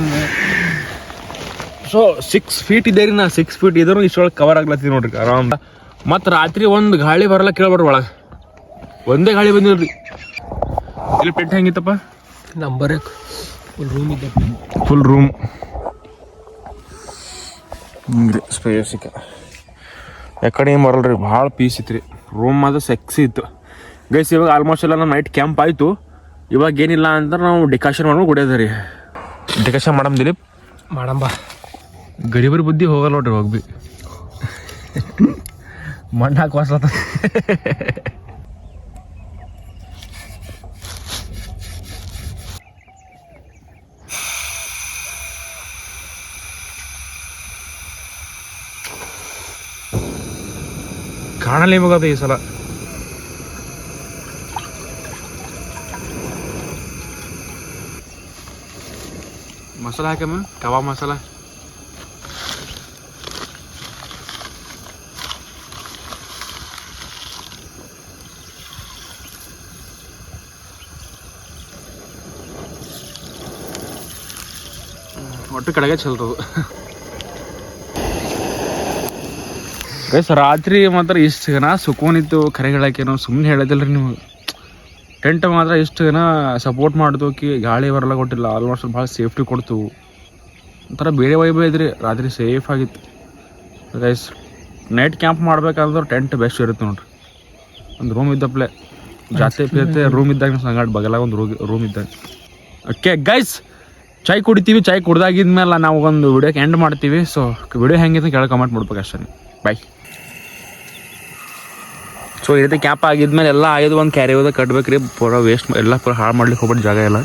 ಸೊ 6 ಫೀಟ್ ಇದೆ ರೀ, ನಾ 6 ಫೀಟ್ ಇದ್ರೂ ಇಷ್ಟೊಳಗೆ ಕವರ್ ಆಗ್ಲತ್ತೀವಿ ನೋಡ್ರಿ ಆರಾಮ್. ಮತ್ತು ರಾತ್ರಿ ಒಂದು ಗಾಳಿ ಬರಲ್ಲ ಕೇಳ್ಬಾರ್ದು, ಒಳಗೆ ಒಂದೇ ಗಾಳಿ ಬಂದಿಲ್ರಿ. ಇಲ್ಲಿ ಪೆಟ್ಟು ಹೆಂಗಿತ್ತಪ್ಪ? ನಂಬರ್ ಫುಲ್ ರೂಮ್ ಇದ್ದ, ಫುಲ್ ರೂಮ್ ಹಿಂಗ್ರಿ ಸ್ಪೇಸ್. ಈಗ ಯಾಕಡೆ ಏನು ಬರಲ್ರಿ, ಭಾಳ ಪೀಸ್ ಇತ್ತು ರೀ. ರೂಮ್ ಮಾತ್ರ ಸೆಕ್ಸಿ ಇತ್ತು ಗೈಸ್. ಇವಾಗ ಆಲ್ಮೋಸ್ಟ್ ಎಲ್ಲ ನಮ್ಮ ನೈಟ್ ಕ್ಯಾಂಪ್ ಆಯಿತು. ಇವಾಗ ಏನಿಲ್ಲ ಅಂತ ನಾವು ಡಿಕಾಷನ್ ಮಾಡ್ಕೊಂಡು ಕುಡಿಯೋದ ರೀ. ಡಿಕಾಷನ್ ಮಾಡಮ್ ದಿಲೀಪ್, ಮಾಡಂಬ. ಗರೀಬರ ಬುದ್ಧಿ ಹೋಗಲ್ಲ ನೋಡ್ರಿ, ಹೋಗ್ಬಿ ಮಣ್ಣು ಹಾಕುವಸ್ಲತ್ತ. ಕಾಣಲ್ಲ ನಿಮಗದ ಈ ಸಲ. ಮಸಾಲ ಹಾಕಮ್ಮ, ಕಬಾಬ್ ಮಸಾಲ. ಒಟ್ಟು ಕಡೆಗೆ ಚಲ್ತದು ಗೈಸ್. ರಾತ್ರಿ ಮಾತ್ರ ಇಷ್ಟು ಜನ ಸುಕೋನಿತ್ತು ಖರೆ ಹೇಳಕ್ಕೇನೋ, ಸುಮ್ಮನೆ ಹೇಳೋದಿಲ್ಲ ರೀ ನೀವು. ಟೆಂಟ್ ಮಾತ್ರ ಇಷ್ಟು ಜನ ಸಪೋರ್ಟ್ ಮಾಡ್ದೋಕಿ, ಗಾಳಿ ಬರಲ್ಲ ಕೊಟ್ಟಿಲ್ಲ. ಆಲ್ಮೋಸ್ಟ್ ಭಾಳ ಸೇಫ್ಟಿ ಕೊಡ್ತು, ಒಂಥರ ಬೇರೆ ವೈಬ್ ಐತ್ರಿ. ರಾತ್ರಿ ಸೇಫ್ ಆಗಿತ್ತು ಗೈಸ್. ನೈಟ್ ಕ್ಯಾಂಪ್ ಮಾಡ್ಬೇಕಂದ್ರೆ ಟೆಂಟ್ ಬೆಸ್ಟ್ ಇರುತ್ತೆ ನೋಡ್ರಿ. ಒಂದು ರೂಮ್ ಇದ್ದಪ್ಲೆ ಜಾಸ್ತಿ ಇರುತ್ತೆ, ರೂಮ್ ಇದ್ದಾಗ ಸಂಗಾಟ ಬಗಲಾಗ ಒಂದು ರೂಮ್ ಇದ್ದಾಗ. ಓಕೆ ಗೈಸ್, ಚಾಯ್ ಕುಡಿತೀವಿ. ಚಾಯ್ ಕುಡ್ದಾಗಿದ್ಮೇಲೆ ನಾವು ಒಂದು ವಿಡಿಯೋಕ್ಕೆ ಎಂಡ್ ಮಾಡ್ತೀವಿ. ಸೊ ವಿಡಿಯೋ ಹೆಂಗಿದೆ ಕೆಳಗೆ ಕಮೆಂಟ್ ಮಾಡ್ಬೇಕು ಅಷ್ಟೇ. ಬಾಯ್. ಸೊ ಈ ರೀತಿ ಕ್ಯಾಪ್ ಆಗಿದ್ಮೇಲೆ ಎಲ್ಲ ಆಯ್ದು ಒಂದು ಕ್ಯಾರಿ ಹೋದ ಕಟ್ಬೇಕ್ರಿ. ಪೂರ ವೇಸ್ಟ್ ಎಲ್ಲ ಪೂರ ಹಾಳು ಮಾಡ್ಲಿಕ್ಕೆ ಹೋಗ್ಬಿಟ್ಟು ಜಾಗ ಎಲ್ಲ.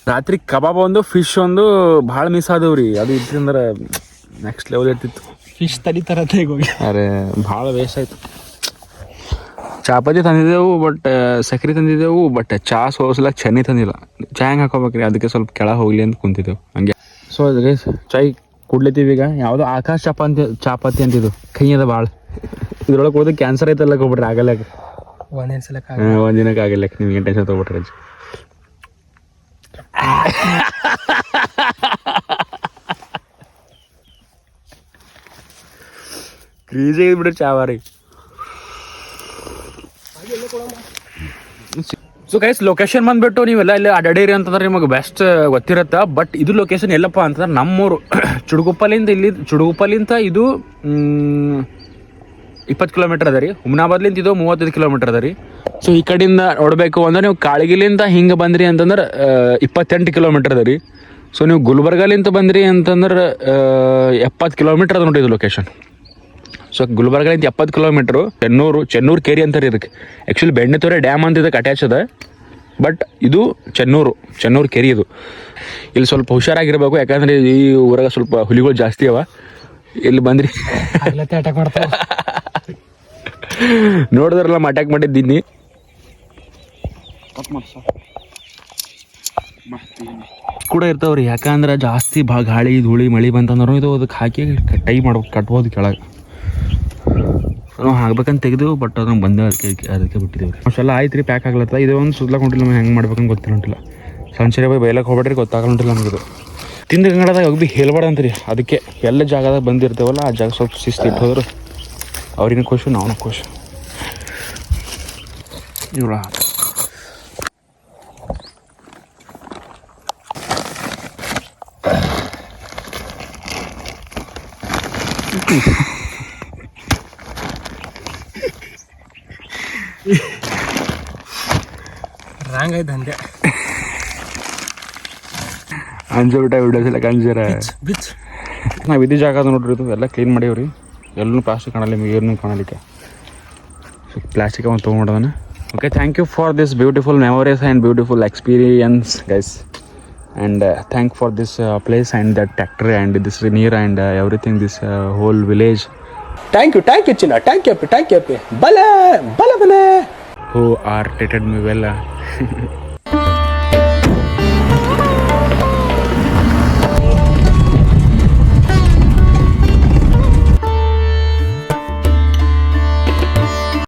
ರಾತ್ರಿ ಕಬಾಬ್ ಒಂದು ಫಿಶ್ ಒಂದು ಭಾಳ ಮಿಸ್ ಆದವ್ರಿ. ಅದು ಇತ್ತಂದ್ರೆ ನೆಕ್ಸ್ಟ್ ಲೆವೆಲ್ ಇರ್ತಿತ್ತು. ಫಿಶ್ ತಲಿ ಥರ ಹೋಗಿ ಅರೆ ಭಾಳ ವೇಸ್ಟ್ ಆಯ್ತು. ಚಾಪಾತಿ ತಂದಿದ್ದೆವು, ಬಟ್ ಸಕ್ರೆ ತಂದಿದ್ದೆವು, ಬಟ್ ಚಾ ಸೋಸ್ಲಾಕ ಚೆನ್ನಿ ತಂದಿಲ್ಲ. ಚಾ ಹೆಂಗೆ ಹಾಕೋಬೇಕ್ರಿ, ಅದಕ್ಕೆ ಸ್ವಲ್ಪ ಕೆಳಗೆ ಹೋಗ್ಲಿ ಅಂತ ಕುಂತಿದ್ದೆವು ಹಂಗೆ. ಸೊ ಅದೇ ಚಾಯ್ ಕುಡ್ಲತ್ತೀವಿ ಈಗ. ಯಾವುದೋ ಆಕಾಶ ಚಾಪಾತಿ ಅಂತಿದ್ದು ಕೈಯದ ಭಾಳ. ಇದ್ರೊಳಗೆ ಹೋದ್ರೆ ಕ್ಯಾನ್ಸರ್ ಐತಲ್ಲ ಹೋಗ್ಬಿಟ್ರಿ, ಆಗಲ್ಲ. ಒಂದ್ ದಿನಕ್ಕೆ ಆಗಿಲ್ಲ, ನಿಮ್ಗೆ ಟೆನ್ಷನ್ ತೊಗೊಬಿಟ್ರಿ. ಕ್ರೀಜ್ ಬಿಡ್ರಿ ಚಾವಾರಿ. ಸೊ ಗೈಸ್, ಲೊಕೇಶನ್ ಬಂದ್ಬಿಟ್ಟು ನೀವೆಲ್ಲ ಇಲ್ಲಿ ಅಡ್ಡಾಡಿರಿ ಅಂತಂದ್ರೆ ನಿಮಗೆ ಬೆಸ್ಟ್ ಗೊತ್ತಿರುತ್ತೆ. ಬಟ್ ಇದು ಲೊಕೇಶನ್ ಎಲ್ಲಪ್ಪ ಅಂತಂದ್ರೆ ನಮ್ಮೂರು ಚುಡುಗುಪ್ಪಲಿಂದ ಇದು 20 ಕಿಲೋಮೀಟರ್ ಅದ ರೀ. ಹುಮ್ನಾಬಾದ್ಲಿಂದ ಇದು 35 ಕಿಲೋಮೀಟರ್ ಅದ ರೀ. ಸೊ ಈ ಕಡೆಯಿಂದ ನೋಡಬೇಕು ಅಂದ್ರೆ ನೀವು ಕಾಳಗಿಲಿಂದ ಹಿಂಗೆ ಬಂದ್ರಿ ಅಂತಂದ್ರೆ 28 ಕಿಲೋಮೀಟರ್ ಅದ ರೀ. ಸೊ ನೀವು ಗುಲ್ಬರ್ಗಲಿಂದ ಬಂದ್ರಿ ಅಂತಂದ್ರೆ 70 ಕಿಲೋಮೀಟರ್ ಅದ ನೋಡಿ ಇದು ಲೊಕೇಶನ್. ಸೊ ಗುಲ್ಬರ್ಗಲಿಂದ 70 ಕಿಲೋಮೀಟ್ರು. ಚೆನ್ನೂರು ಕೇರಿ ಅಂತಾರೆ ಇದಕ್ಕೆ. ಆ್ಯಕ್ಚುಲಿ ಬೆಣ್ಣೆತೊರೆ ಡ್ಯಾಮ್ ಅಂತ ಇದಕ್ಕೆ ಅಟ್ಯಾಚ್ ಅದ. ಬಟ್ ಇದು ಚೆನ್ನೂರು ಕೆರಿ. ಇದು ಇಲ್ಲಿ ಸ್ವಲ್ಪ ಹುಷಾರಾಗಿರ್ಬೇಕು, ಯಾಕಂದ್ರೆ ಈ ಊರಾಗ ಸ್ವಲ್ಪ ಹುಲಿಗಳು ಜಾಸ್ತಿ ಅವ. ಇಲ್ಲಿ ಬಂದ್ರಿ ಅಟ್ಯಾಕ್ ಮಾಡ್ತಾವ ನೋಡಿದ್ರಲ್ಲ ಅಟ್ಯಾಕ್ ಮಾಡಿದ್ದೀನಿ. ಕೂಡ ಇರ್ತಾವ್ರಿ, ಯಾಕಂದ್ರೆ ಜಾಸ್ತಿ ಗಾಳಿ ಧೂಳಿ ಮಳೆ ಬಂತಂದ್ರೂ ಇದು ಅದಕ್ಕೆ ಹಾಕಿ ಟೈ ಮಾಡ್ಬೇಕು, ಕಟ್ಬೋದು ಕೆಳಗೆ. ನಾವು ಹಾಕ್ಬೇಕಂತ ತೆಗೆದು, ಬಟ್ ಅದು ಬಂದ ಅದಕ್ಕೆ ಬಿಟ್ಟಿದ್ದೀವಿ ರೀ. ಅಷ್ಟೆಲ್ಲ ಆಯ್ತು ರೀ, ಪ್ಯಾಕ್ ಆಗ್ಲತ್ತ. ಇದು ಒಂದು ಸುದ್ಲಾಕ್ ಹೊಂಟಿಲ್ಲ, ನಮ್ಗೆ ಹೆಂಗೆ ಮಾಡ್ಬೇಕಂತ ಗೊತ್ತಿಲ್ಲ. ಸಂಚರಿ ಬೈ ಬೈಲಕ್ಕೆ ಹೋಗ್ಬೇಡ್ರಿ, ಗೊತ್ತಾಗಲಿಲ್ಲ ನಮಗಿದು. ತಿಂದ ಗಂಗಡದಾಗ ಹೋಗಿ ಭೀ ಹೇಳ್ಬೇಡ ಅಂತೀರಿ. ಅದಕ್ಕೆ ಎಲ್ಲ ಜಾಗದಾಗ ಬಂದಿರ್ತೇವಲ್ಲ, ಆ ಜಾಗ ಸ್ವಲ್ಪ ಶಿಸ್ತು ಇಟ್ಟು ಹೋದ್ರು ಅವ್ರಿಗೂ ಖುಷಿ, ನಾವು ಖುಷಿ. ಇವಳ ರಾಂಗ್ ಐತೆ ಅಂದೆ. ಅಂಜೋಟ ವಿಡಿಯೋಸ್ ಎಲ್ಲ ಕಂಜೀರ ಬಿಚ್ ನಾವು ಇದೇ ಜಾಗ ಅದು ನೋಡ್ರಿ, ಇದು ಎಲ್ಲ ಕ್ಲೀನ್ ಮಾಡೀವ್ರಿ. ಎಲ್ಲೂ ಪ್ಲಾಸ್ಟಿಕ್ ಕಾಣಲ್ಲ, ನಿಮಗೆ ಏನು ಕಾಣಲಿಕ್ಕೆ. ಸೊ ಪ್ಲಾಸ್ಟಿಕ್ ಒಂದು ತೊಗೊಂಡೋದನ. Okay, thank you for this beautiful memories and beautiful experience guys. And thank for this place and that tractor and this ನೀರ್ and everything, this whole village. Thank you ಚಿನ್ನ, thank you ಅಪ್ಪಿ, ಬಲೆ who are treated me well.